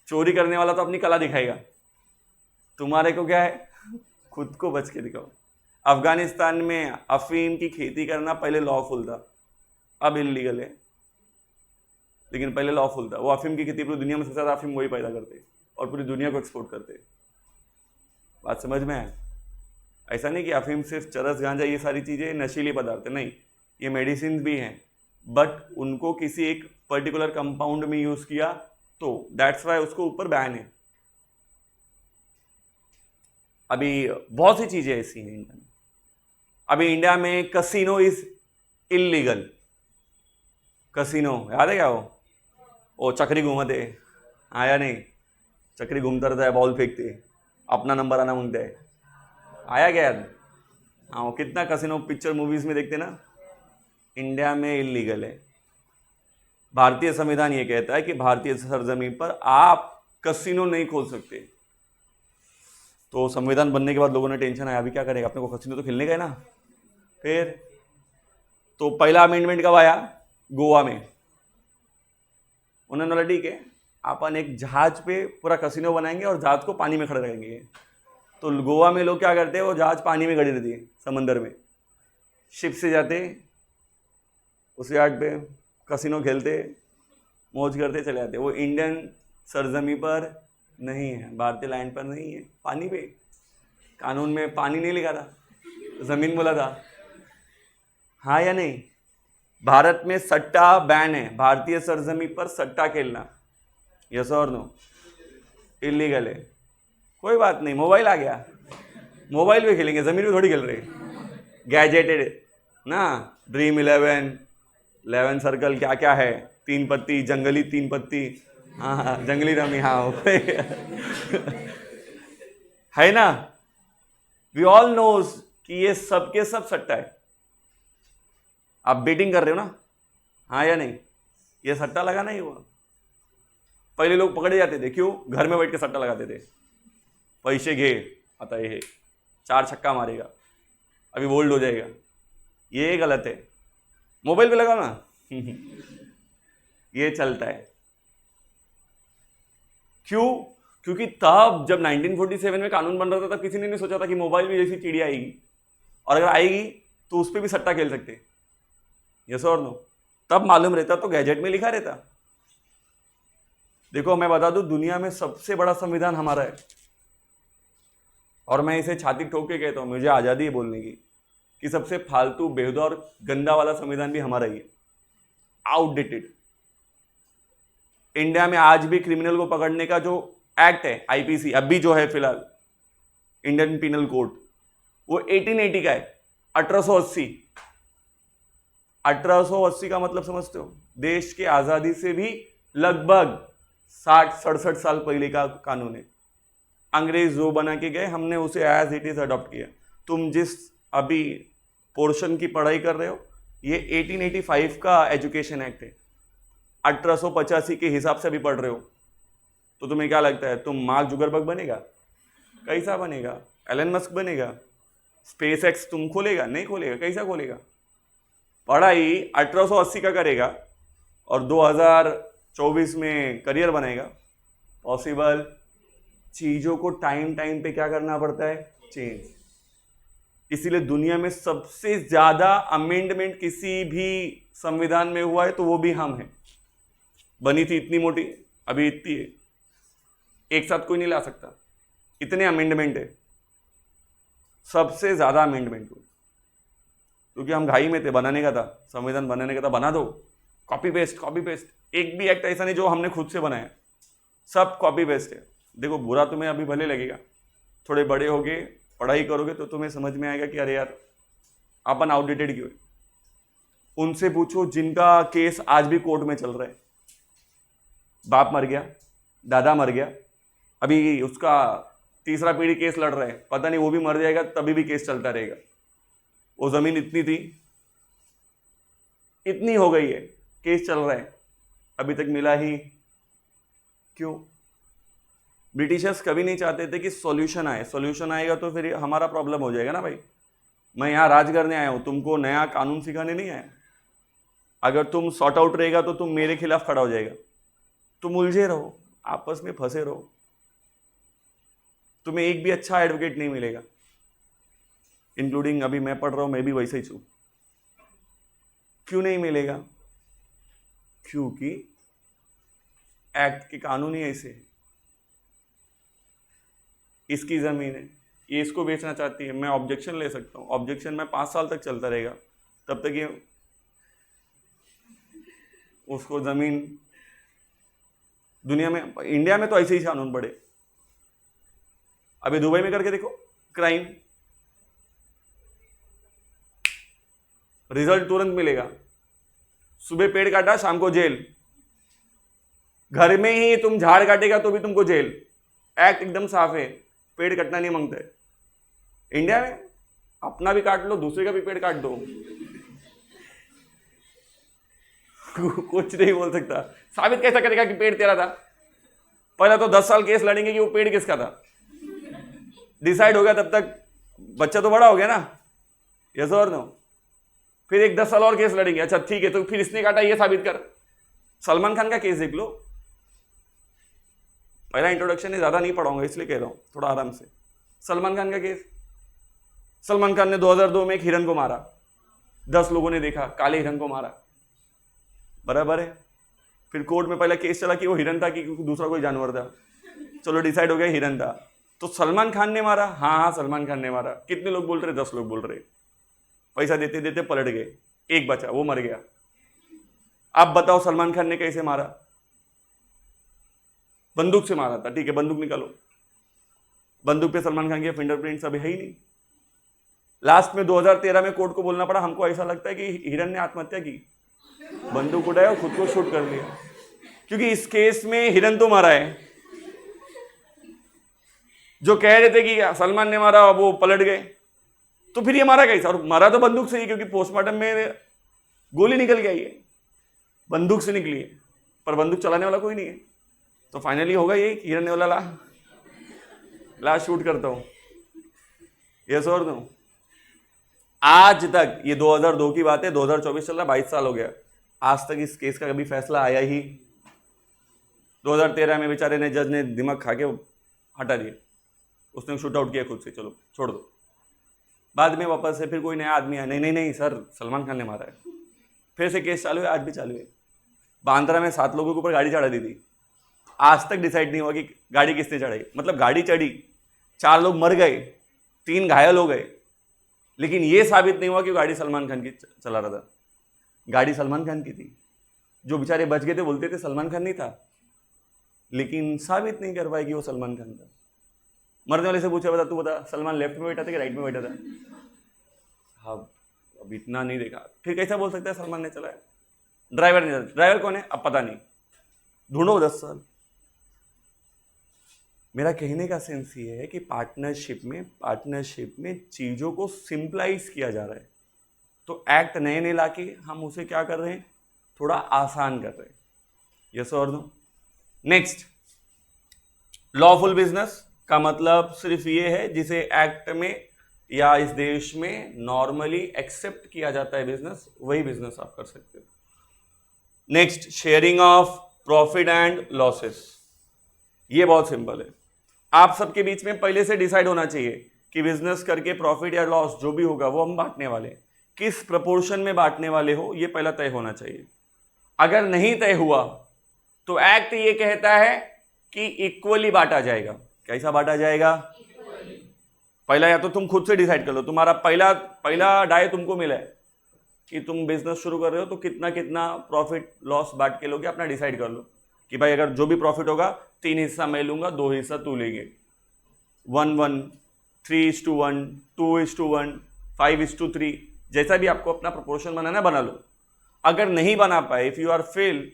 चोरी करने वाला तो अपनी कला दिखाएगा, तुम्हारे को क्या है? खुद को बच के दिखाओ। अफगानिस्तान में अफीम की खेती करना पहले लॉफुल था, अब इलीगल है, लेकिन पहले लॉफुल था। वो अफीम की खेती पूरी दुनिया में सबसे ज्यादा अफीम वही पैदा करते और पूरी दुनिया को एक्सपोर्ट करते। बात समझ में आए? ऐसा नहीं कि अफीम सिर्फ चरस, गांजा, ये सारी चीजें नशीली पदार्थ, नहीं, ये मेडिसिन भी हैं, बट उनको किसी एक पर्टिकुलर कंपाउंड में यूज किया तो दैट्स वाई उसको ऊपर बैन है। अभी बहुत सी चीजें ऐसी हैं इंडिया में। अभी इंडिया में कसिनो इज इलीगल। कसिनो याद है क्या? वो चक्री घूमते, आया नहीं? चक्री घूमता रहता है, बॉल फेंकते, अपना नंबर आना मांगता है, आया क्या याद? हाँ, वो कितना कसिनो पिक्चर मूवीज में देखते ना। इंडिया में इलीगल है। भारतीय संविधान ये कहता है कि भारतीय सरजमीन पर आप कसिनो नहीं खोल सकते। तो संविधान बनने के बाद लोगों ने टेंशन आया, अभी क्या करेगा, अपने को कसिनो तो खेलने गए ना। फिर तो पहला अमेंडमेंट कब आया? गोवा में। उन्होंने बोला ठीक है, अपन एक जहाज पे पूरा कसिनो बनाएंगे और जहाज को पानी में खड़े रखेंगे। तो गोवा में लोग क्या करते हैं, वो जहाज पानी में खड़ी रहती है, समंदर में, शिप से जाते उस यार्ड पे, कसिनो खेलते, मौज करते, चले जाते। वो इंडियन सरजमी पर नहीं है, भारतीय लैंड पर नहीं है, पानी पे। कानून में पानी नहीं लिखा था, जमीन बोला था। हाँ या नहीं? भारत में सट्टा बैन है, भारतीय सरजमी पर सट्टा खेलना, यस और नो, इलीगल है। कोई बात नहीं, मोबाइल आ गया, मोबाइल पे खेलेंगे, जमीन पे थोड़ी खेल रहे, गैजेटेड ना, ड्रीम 11 सर्कल, क्या क्या है, 3 पत्ती, जंगली 3 पत्ती, हाँ जंगली रमी, हाँ है ना। वी ऑल नोज कि ये सब के सब सट्टा है। आप बेटिंग कर रहे हो ना, हाँ या नहीं, ये सट्टा लगाना ही हुआ। पहले लोग पकड़े जाते थे, क्यों, घर में बैठ के सट्टा लगाते थे, पैसे घे आता है 4 छक्का मारेगा, अभी बोल्ड हो जाएगा, ये गलत है, मोबाइल पे लगाओ ना ये चलता है। क्यों, क्योंकि तब जब 1947 में कानून बन रहा था तब किसी ने नहीं सोचा था कि मोबाइल में जैसी चिड़िया आएगी, और अगर आएगी तो उस पर भी सट्टा खेल सकते, यस और नो। तब मालूम रहता तो गैजेट में लिखा रहता। देखो मैं बता दूं, दुनिया में सबसे बड़ा संविधान हमारा है, और मैं इसे छाती ठोक के कहता हूं, मुझे आजादी है बोलने की कि सबसे फालतू, बेहुदा और गंदा वाला संविधान भी हमारा ही है, आउटडेटेड। इंडिया में आज भी क्रिमिनल को पकड़ने का जो एक्ट है, आईपीसी अभी जो है फिलहाल, इंडियन पिनल कोड, वो 1880 का है, 1880। 1880 का मतलब समझते हो, देश की आजादी से भी लगभग 60-67 साल पहले का कानून है। अंग्रेज जो बना के गए, हमने उसे एज इट इज अडॉप्ट किया। तुम जिस अभी पोर्शन की पढ़ाई कर रहे हो, ये 1885 का एजुकेशन एक्ट है, 1885 के हिसाब से भी पढ़ रहे हो, तो तुम्हें क्या लगता है, तुम मार्क जुगरबर्ग बनेगा, कैसा बनेगा, एलन मस्क बनेगा, स्पेस एक्स तुम खोलेगा, नहीं खोलेगा, कैसा खोलेगा। पढ़ाई 1880 का करेगा और 2024 में करियर बनाएगा, पॉसिबल। चीजों को टाइम टाइम पे क्या करना पड़ता है, चेंज। इसीलिए दुनिया में सबसे ज्यादा अमेंडमेंट किसी भी संविधान में हुआ है तो वो भी हम हैं। बनी थी इतनी मोटी, अभी इतनी है, एक साथ कोई नहीं ला सकता, इतने अमेंडमेंट है, सबसे ज्यादा अमेंडमेंट हुए, क्योंकि हम घाई में थे, बनाने का था, संविधान बनाने का था, बना दो, कॉपी पेस्ट कॉपी पेस्ट। एक भी एक्ट ऐसा नहीं जो हमने खुद से बनाया, सब कॉपी पेस्ट है। देखो बुरा तुम्हें अभी भले लगेगा, थोड़े बड़े होगे, पढ़ाई करोगे तो तुम्हें समझ में आएगा कि अरे यार अपन आउटडेटेड क्यों है। उनसे पूछो जिनका केस आज भी कोर्ट में चल रहा है, बाप मर गया, दादा मर गया, अभी उसका तीसरा पीढ़ी केस लड़ रहा है, पता नहीं वो भी मर जाएगा तभी भी केस चलता रहेगा। वो जमीन इतनी थी, इतनी हो गई है, केस चल रहा है, अभी तक मिला ही क्यों। ब्रिटिशर्स कभी नहीं चाहते थे कि सॉल्यूशन आए, सॉल्यूशन आएगा तो फिर हमारा प्रॉब्लम हो जाएगा ना भाई। मैं यहाँ राज करने आया हूँ, तुमको नया कानून सिखाने नहीं आया। अगर तुम सॉर्ट आउट रहेगा तो तुम मेरे खिलाफ खड़ा हो जाएगा, तुम उलझे रहो, आपस में फंसे रहो, तुम्हें एक भी अच्छा एडवोकेट नहीं मिलेगा। इंक्लूडिंग अभी मैं पढ़ रहा हूं, मैं भी वैसे ही छू। क्यों नहीं मिलेगा, क्योंकि एक्ट के कानून ही ऐसे है। इसकी जमीन है, ये इसको बेचना चाहती है, मैं ऑब्जेक्शन ले सकता हूं, ऑब्जेक्शन में 5 साल तक चलता रहेगा, तब तक ये उसको जमीन। दुनिया में, इंडिया में तो ऐसे ही कानून पड़े। अभी दुबई में करके देखो, क्राइम, रिजल्ट तुरंत मिलेगा। सुबह पेड़ काटा, शाम को जेल। घर में ही तुम झाड़ काटेगा तो भी तुमको जेल। एक्ट एकदम साफ है, पेड़ कटना नहीं मांगता है। इंडिया में अपना भी काट लो, दूसरे का भी पेड़ काट दो कुछ नहीं बोल सकता। साबित कैसा करेगा कि पेड़ तेरा था? पहले तो 10 साल केस लड़ेंगे कि वो पेड़ किसका था। डिसाइड हो गया तब तक बच्चा तो बड़ा हो गया ना, यस और नो। फिर एक 10 साल और केस लड़ेंगे, अच्छा ठीक है तो फिर इसने काटा, ये साबित कर। सलमान खान का केस देख लो, पहला इंट्रोडक्शन है, ज्यादा नहीं पढ़ाऊंगा इसलिए कह रहा हूं, थोड़ा आराम से। सलमान खान का केस, सलमान खान ने 2002 में एक हिरन को मारा, 10 लोगों ने देखा, काले हिरन को मारा, बराबर है। फिर कोर्ट में पहला केस चला कि वो हिरन था कि दूसरा कोई जानवर था, चलो डिसाइड हो गया हिरन था। तो सलमान खान ने मारा, हाँ सलमान खान ने मारा। कितने लोग बोल रहे? 10 लोग बोल रहे। पैसा देते देते पलट गए, एक बचा, वो मर गया। आप बताओ सलमान खान ने कैसे मारा? बंदूक से मारा था, ठीक है, बंदूक निकालो, बंदूक पे सलमान खान के फिंगरप्रिंट्स अभी है ही नहीं। लास्ट में 2013 में कोर्ट को बोलना पड़ा, हमको ऐसा लगता है कि हिरन ने आत्महत्या की, बंदूक उठाया और खुद को शूट कर लिया, क्योंकि इस केस में हिरन तो मारा है। जो कह रहे थे कि सलमान ने मारा वो पलट गए, तो फिर ये मारा कैसा? और मारा तो बंदूक से ही, क्योंकि पोस्टमार्टम में गोली निकल के आई है, बंदूक से निकली है, पर बंदूक चलाने वाला कोई नहीं है। तो फाइनली होगा ये हिरन वाला ला शूट करता हूं, यस और नो। आज तक, ये 2002 की बात है, 2024 चल रहा, 22 साल हो गया, आज तक इस केस का कभी फैसला आया ही। 2013 में बेचारे ने, जज ने दिमाग खा के हटा दिया, उसने शूट आउट किया खुद से, चलो छोड़ दो। बाद में वापस से फिर कोई नया आदमी आया, नहीं नहीं नहीं सर सलमान खान ने मारा है, फिर से केस चालू है, आज भी चालू है। बांद्रा में 7 लोगों के ऊपर गाड़ी चढ़ा दी थी, आज तक डिसाइड नहीं हुआ कि गाड़ी किसने चढ़ाई। मतलब गाड़ी चढ़ी, 4 लोग मर गए, 3 घायल हो गए, लेकिन यह साबित नहीं हुआ कि गाड़ी सलमान खान की चला रहा था। गाड़ी सलमान खान की थी, जो बेचारे बच गए थे बोलते थे सलमान खान नहीं था, लेकिन साबित नहीं कर पाए कि वो सलमान खान था। मरने वाले से पूछा, बता तू बता सलमान लेफ्ट में बैठा था कि राइट में बैठा था? हाँ, अब इतना नहीं देखा, फिर कैसा बोल सकता है सलमान ने चलाया? ड्राइवर नहीं, ड्राइवर कौन है अब पता नहीं, ढूंढो 10 साल। मेरा कहने का सेंस ये है कि पार्टनरशिप में चीज़ों को सिंपलाइज किया जा रहा है। तो एक्ट नए नए लाके हम उसे क्या कर रहे हैं, थोड़ा आसान कर रहे हैं, यस और नो। नेक्स्ट, लॉफुल बिजनेस का मतलब सिर्फ ये है जिसे एक्ट में या इस देश में नॉर्मली एक्सेप्ट किया जाता है बिजनेस, वही बिजनेस आप कर सकते हो। Next, sharing of profit and losses. ये बहुत सिंपल है, आप सबके बीच में पहले से डिसाइड होना चाहिए कि बिजनेस करके प्रॉफिट या लॉस जो भी होगा वो हम बांटने वाले हैं, किस प्रपोर्शन में बांटने वाले हो ये पहला तय होना चाहिए। अगर नहीं तय हुआ तो एक्ट ये कहता है कि इक्वली बांटा जाएगा। कैसा बांटा जाएगा? पहला या तो तुम खुद से डिसाइड कर लो, तुम्हारा पहला डाय तुमको मिला है कि तुम बिजनेस शुरू कर रहे हो तो कितना कितना प्रॉफिट लॉस बांट के लोगे, अपना डिसाइड कर लो कि भाई अगर जो भी प्रॉफिट होगा 3 हिस्सा मैं लूंगा, 2 हिस्सा तू लेंगे, 1-1, 3:1, 2:1, 5:3, जैसा भी आपको अपना प्रोपोर्शन बनाना बना लो। अगर नहीं बना पाए, if you are fail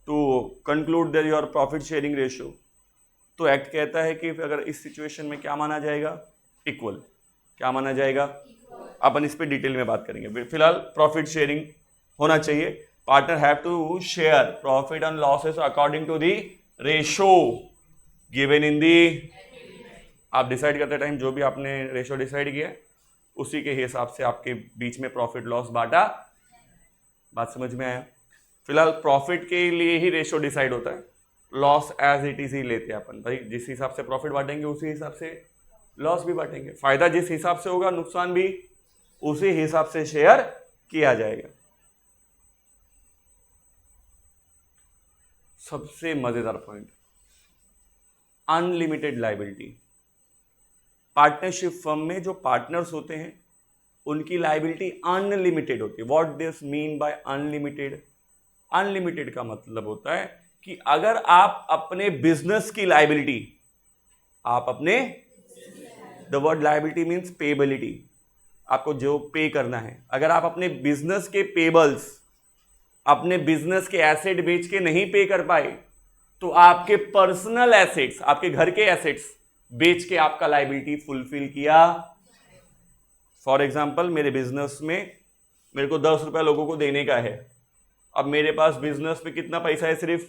to conclude that your profit sharing ratio, तो एक्ट कहता है कि अगर इस सिचुएशन में क्या माना जाएगा, इक्वल। क्या माना जाएगा? अपन इस पे डिटेल में बात करेंगे। फिलहाल प्रॉफिट शेयरिंग होना चाहिए। Partner have to share profit and losses according to the ratio given in the. आप डिसाइड करते टाइम जो भी आपने रेशो डिसाइड किया उसी के हिसाब से आपके बीच में प्रॉफिट लॉस बांटा। बात समझ में आया? फिलहाल प्रॉफिट के लिए ही रेशो डिसाइड होता है, लॉस एज इट इज ही लेते हैं अपन। भाई जिस हिसाब से प्रॉफिट बांटेंगे उसी हिसाब से लॉस भी बांटेंगे, फायदा जिस हिसाब से होगा नुकसान भी उसी हिसाब से शेयर किया जाएगा। सबसे मजेदार point, unlimited liability. Partnership firm में जो पार्टनर्स होते हैं उनकी लायबिलिटी अनलिमिटेड होती है। What this mean by unlimited? Unlimited का मतलब होता है कि अगर आप अपने बिजनेस की liability, the word liability means पेबिलिटी, आपको जो पे करना है, अगर आप अपने बिजनेस के पेबल्स, अपने बिजनेस के एसेट बेच के नहीं पे कर पाए, तो आपके पर्सनल एसेट्स, आपके घर के एसेट्स बेच के आपका लायबिलिटी फुलफिल किया। फॉर एग्जाम्पल, मेरे बिजनेस में मेरे को 10 रुपया लोगों को देने का है। अब मेरे पास बिजनेस पे कितना पैसा है सिर्फ,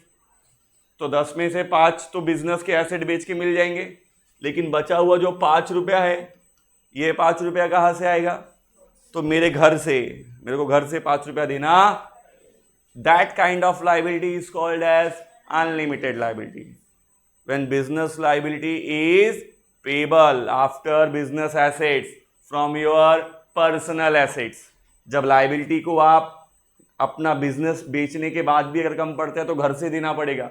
तो 10 में से 5 तो बिजनेस के एसेट बेच के मिल जाएंगे, लेकिन बचा हुआ जो 5 रुपया है, ये 5 रुपया कहां से आएगा? तो मेरे घर से, मेरे को घर से 5 रुपया देना। That kind of liability is called as unlimited liability. When business liability is payable after business assets from your personal assets. जब लायबिलिटी को आप अपना बिजनेस बेचने के बाद भी अगर कम पड़ता है तो घर से देना पड़ेगा,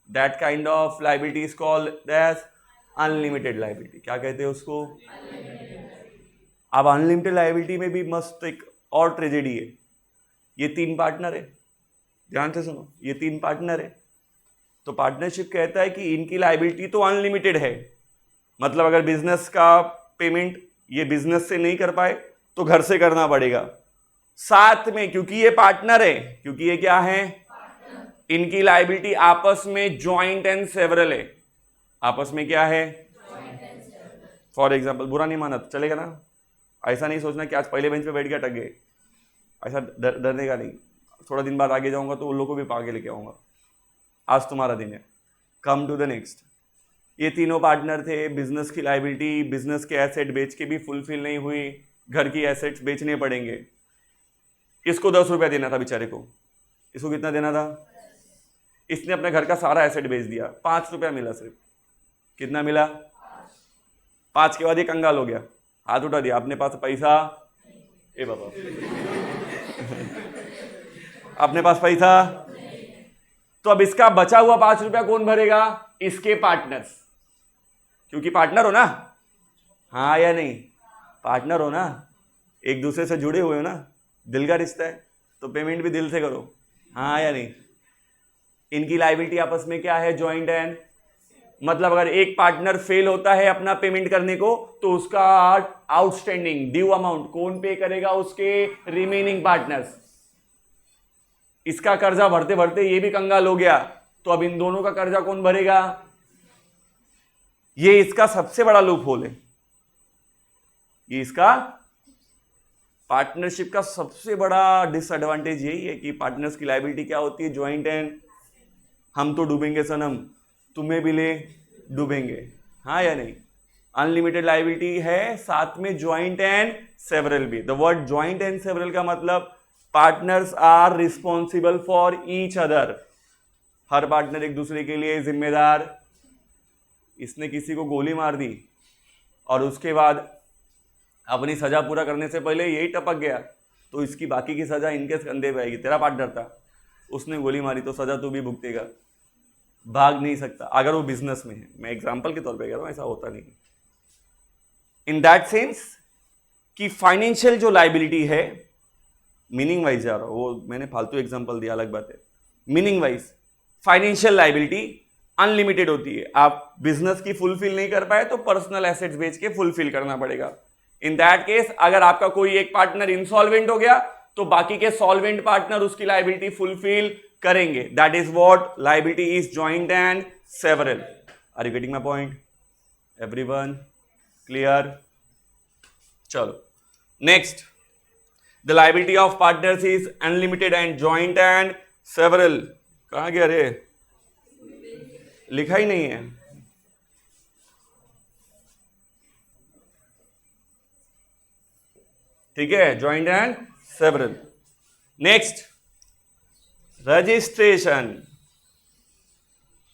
that kind of liability is called as unlimited liability. क्या कहते हैं उसको? अब अनलिमिटेड लायबिलिटी में भी मस्त एक और ट्रेजेडी है। ये 3 पार्टनर है, ध्यान से सुनो, ये 3 पार्टनर है, तो पार्टनरशिप कहता है कि इनकी लायबिलिटी तो अनलिमिटेड है। मतलब अगर बिजनेस का पेमेंट ये बिजनेस से नहीं कर पाए तो घर से करना पड़ेगा। साथ में क्योंकि ये पार्टनर है, क्योंकि ये क्या है, इनकी लायबिलिटी आपस में ज्वाइंट एंड सेवरल है। आपस में क्या है, फॉर एग्जाम्पल, बुरा नहीं माना तो चलेगा ना, ऐसा नहीं सोचना कि आज पहले बेंच पे बैठ के अटक गए, ऐसा डरने का नहीं। थोड़ा दिन बाद आगे जाऊंगा तो उन लोगों को भी आगे लेके आऊंगा। आज तुम्हारा दिन है। Come to the next. ये तीनों पार्टनर थे, बिजनेस की लायबिलिटी, बिजनेस के एसेट बेच के भी फुलफिल नहीं हुई, घर की एसेट्स बेचने पड़ेंगे। इसको 10 रुपया देना था बेचारे को, इसको कितना देना था, इसने अपने घर का सारा एसेट बेच दिया, 5 रुपया मिला सिर्फ। कितना मिला, 5 के बाद ये कंगाल हो गया, हाथ उठा दिया, अपने पास पैसा, ए बाबा अपने पास पैसा, तो अब इसका बचा हुआ 5 रुपया कौन भरेगा, इसके पार्टनर्स, क्योंकि पार्टनर हो ना, हाँ या नहीं, पार्टनर हो ना, एक दूसरे से जुड़े हुए हो ना, दिल का रिश्ता है, तो पेमेंट भी दिल से करो, हाँ या नहीं। इनकी लायबिलिटी आपस में क्या है, ज्वाइंट एंड, मतलब अगर एक पार्टनर फेल होता है अपना पेमेंट करने को तो उसका आउटस्टैंडिंग ड्यू अमाउंट कौन पे करेगा, उसके रिमेनिंग पार्टनर्स। इसका कर्जा भरते भरते ये भी कंगाल हो गया, तो अब इन दोनों का कर्जा कौन भरेगा, ये इसका सबसे बड़ा लूप होल है। ये इसका पार्टनरशिप का सबसे बड़ा डिसएडवांटेज यही है कि पार्टनर्स की लायबिलिटी क्या होती है, ज्वाइंट एंड। हम तो डूबेंगे सनम, तुम्हें भी ले डूबेंगे, हाँ या नहीं। अनलिमिटेड लायबिलिटी है, साथ में ज्वाइंट एंड सेवरल भी। The word joint and several का मतलब partners are responsible for each other, हर पार्टनर एक दूसरे के लिए जिम्मेदार। इसने किसी को गोली मार दी और उसके बाद अपनी सजा पूरा करने से पहले यही टपक गया, तो इसकी बाकी की सजा इनके कंधे पे आएगी। तेरा पार्टनर था, उसने गोली मारी तो सजा तू भी भुगतेगा, भाग नहीं सकता अगर वो बिजनेस में है। मैं एग्जांपल के तौर पे कह रहा हूं, ऐसा होता नहीं। इन दैट सेंस कि फाइनेंशियल जो लायबिलिटी है, मीनिंग वाइज जा रहा हूं, वो मैंने फालतू एग्जांपल दिया, अलग बात है। Meaning wise financial liability unlimited होती है। आप बिजनेस की फुलफिल नहीं कर पाए तो पर्सनल एसेट्स बेच के फुलफिल करना पड़ेगा। इन दैट केस अगर आपका कोई एक पार्टनर इंसॉल्वेंट हो गया तो बाकी के सॉल्वेंट पार्टनर उसकी लायबिलिटी फुलफिल करेंगे। That is what liability is joint and several. Are you getting my point everyone? Clear? चलो next, the liability of partners is unlimited and joint and several. कहां गया रे, लिखा ही नहीं है। ठीक है, joint and several. Next, registration.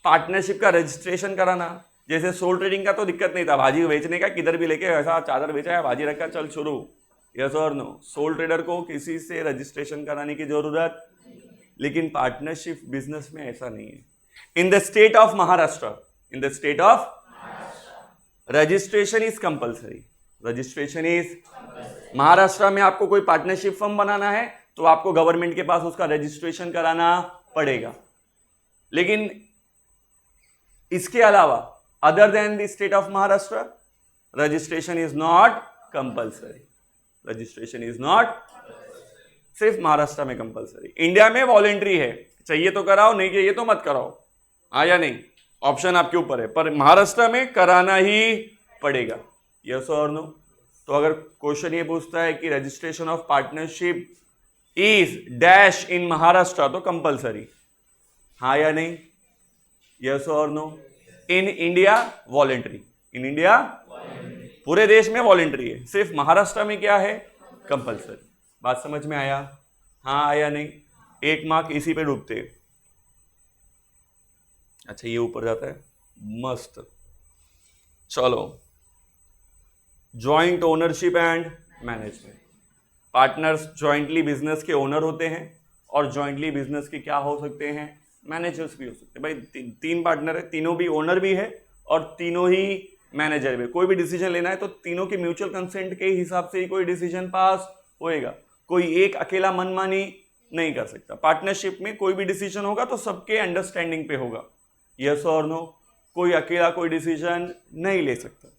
Partnership का रजिस्ट्रेशन कराना। जैसे सोल ट्रेडिंग का तो दिक्कत नहीं था, भाजी बेचने का, किधर भी लेके ऐसा चादर बेचा है, भाजी रखा, चल शुरू, यस और नो। सोल ट्रेडर को किसी से रजिस्ट्रेशन कराने की जरूरत, लेकिन पार्टनरशिप बिजनेस में ऐसा नहीं है। In the state of Maharashtra, in the state of registration is compulsory. Registration is, Maharashtra में आपको कोई पार्टनरशिप फर्म बनाना है तो आपको गवर्नमेंट के पास उसका रजिस्ट्रेशन कराना पड़ेगा। लेकिन इसके अलावा other than the state of Maharashtra, registration is not compulsory. Registration is not, सिर्फ महाराष्ट्र में कंपल्सरी। इंडिया में वॉलेंट्री है, चाहिए तो कराओ, नहीं चाहिए तो मत कराओ, हाँ या नहीं, ऑप्शन आपके ऊपर है। पर महाराष्ट्र में कराना ही पड़ेगा, यस और नो। तो अगर क्वेश्चन ये पूछता है कि registration of partnership is dash in Maharashtra, तो कंपल्सरी, हाँ या नहीं, यस और no. In India voluntary, in India पूरे देश में वॉलेंट्री है, सिर्फ महाराष्ट्र में क्या है, कंपल्सरी। बात समझ में आया, हाँ आया नहीं? 1 मार्क इसी पे डूबते। अच्छा ये ऊपर जाता है, मस्त। चलो, joint ownership and management. Partners jointly business के ओनर होते हैं और ज्वाइंटली बिजनेस के क्या हो सकते हैं, मैनेजर्स भी हो सकते हैं। भाई 3 पार्टनर है, तीनों भी ओनर भी है और तीनों ही मैनेजर भी। कोई भी डिसीजन लेना है तो तीनों के म्यूचुअल कंसेंट के हिसाब से ही कोई डिसीजन पास होएगा। कोई एक अकेला मनमानी नहीं कर सकता। पार्टनरशिप में कोई भी डिसीजन होगा तो सबके अंडरस्टैंडिंग पे होगा, यस और नो। कोई अकेला कोई डिसीजन नहीं ले सकता।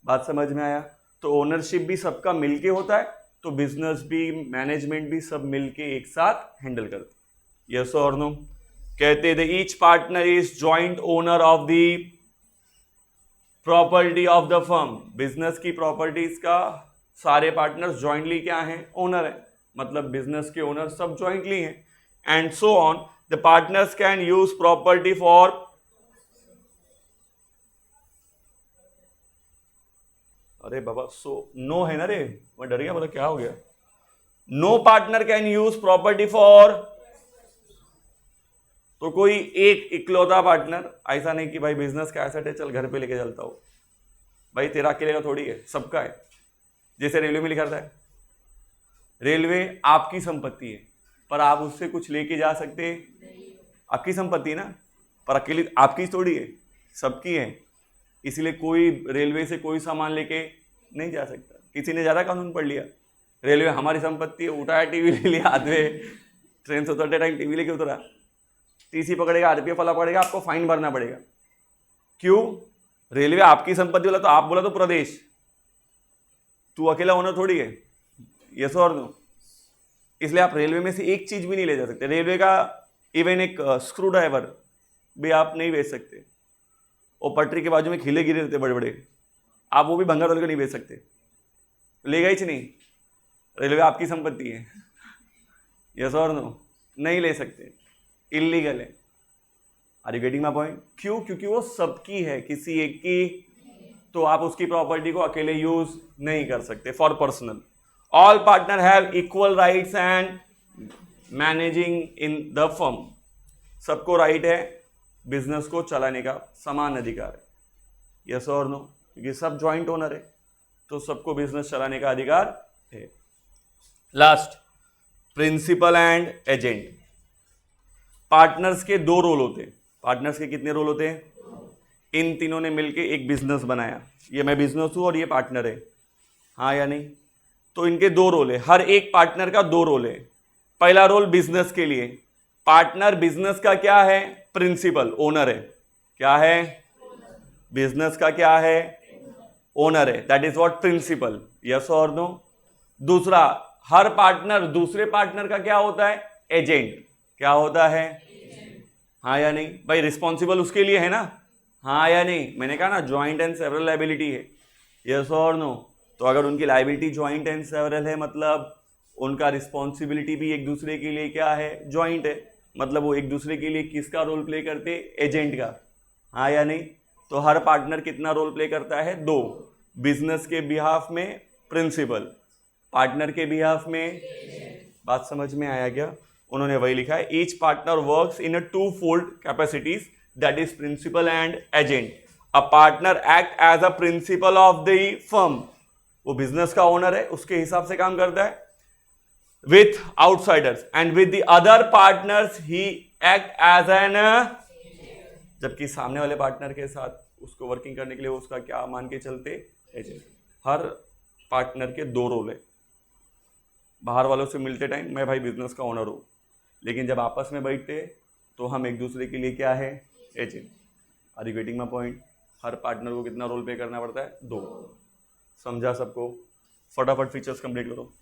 बात समझ में आया? तो ओनरशिप भी सबका मिलके होता है, तो बिजनेस भी, मैनेजमेंट भी सब मिलके एक साथ हैंडल करते, यस और नो। कहते थे each partner is joint owner of the property of the firm. Business की प्रॉपर्टीज का सारे पार्टनर्स जॉइंटली क्या हैं? ओनर है, मतलब बिजनेस के ओनर सब जॉइंटली हैं। And so on the partners can use property for, अरे बाबा नो है ना रे, मैं डर गया, बोला क्या हो गया? No partner can use property for, तो कोई एक इकलौता पार्टनर, ऐसा नहीं कि भाई बिजनेस का एसेट है चल घर पे लेके चलता हूं, भाई तेरा अकेले का थोड़ी है, सबका है। जैसे रेलवे में लिखा रहता है, रेलवे आपकी संपत्ति है पर आप उससे कुछ लेके जा सकते, आपकी संपत्ति है ना, पर अकेली आपकी थोड़ी है, सबकी है। इसलिए कोई रेलवे से कोई सामान लेके नहीं जा सकता। किसी ने ज़्यादा कानून पढ़ लिया, रेलवे हमारी संपत्ति है, उठाया टीवी ले लिया हाथ में, ट्रेन से उतरते टाइम टीवी लेके उतरा, टीसी पकड़ेगा, आरपीएफ वाला पकड़ेगा, आपको फाइन भरना पड़ेगा। क्यों? रेलवे आपकी संपत्ति वाला, तो आप बोला तो प्रदेश, तू अकेला ओनर थोड़ी है, यस और नो। इसलिए आप रेलवे में से एक चीज भी नहीं ले जा सकते। रेलवे का इवन एक स्क्रू ड्राइवर भी आप नहीं बेच सकते, और पटरी के बाजू में खिले गिरे रहते बड़े बड़े, आप वो भी भंगार वाले को नहीं बेच सकते, लेगा ही नहीं, रेलवे आपकी संपत्ति है, यस और नो, नहीं ले सकते, इलीगल है। Are you getting my point? क्यों? क्योंकि वो सबकी है, किसी एक की, तो आप उसकी प्रॉपर्टी को अकेले यूज नहीं कर सकते for personal. All partner have equal rights and managing in the firm. सबको राइट है बिजनेस को चलाने का, समान अधिकार है, यस और नो, क्योंकि सब जॉइंट ओनर है तो सबको बिजनेस चलाने का अधिकार है। Last, principal and agent. Partners के दो रोल होते हैं। पार्टनर्स के कितने रोल होते हैं? इन तीनों ने मिलके एक बिजनेस बनाया, ये मैं बिजनेस हूं और ये पार्टनर है, हाँ या नहीं? तो इनके दो रोल है, हर एक पार्टनर का दो रोल है। पहला रोल बिजनेस के लिए, पार्टनर बिजनेस का क्या है? प्रिंसिपल, ओनर है। क्या है? बिजनेस का क्या है? ओनर है, that is what principal, yes और नो। दूसरा, हर पार्टनर दूसरे पार्टनर का क्या होता है? एजेंट। क्या होता है? हाँ या नहीं? भाई रिस्पॉन्सिबल उसके लिए है ना, हाँ या नहीं? मैंने कहा ना ज्वाइंट एंड सेवरल लायबिलिटी है, यस और नो। तो अगर उनकी लायबिलिटी ज्वाइंट एंड सेवरल है, मतलब उनका रिस्पॉन्सिबिलिटी भी एक दूसरे के लिए क्या है? ज्वाइंट है, मतलब वो एक दूसरे के लिए किसका रोल प्ले करते? एजेंट का, हाँ या नहीं? तो हर पार्टनर कितना रोल प्ले करता है? दो। बिजनेस के बिहाफ में प्रिंसिपल, पार्टनर के बिहाफ में। बात समझ में आया क्या? उन्होंने वही लिखा है, each partner works in a two fold capacities, that is principal and agent. A partner act as a principal of the firm, वो बिजनेस का ओनर है, उसके हिसाब से काम करता है with outsiders, and with the other partners he act as an, जबकि सामने वाले पार्टनर के साथ उसको वर्किंग करने के लिए उसका क्या मान के चलते? एजेंट। हर पार्टनर के दो रोल है। बाहर वालों से मिलते टाइम मैं भाई बिजनेस का ओनर हूं, लेकिन जब आपस में बैठते तो हम एक दूसरे के लिए क्या है? Agent. Are you getting my point? हर पार्टनर को कितना रोल प्ले करना पड़ता है? दो। समझा सबको? फटाफट फीचर्स कंप्लीट करो।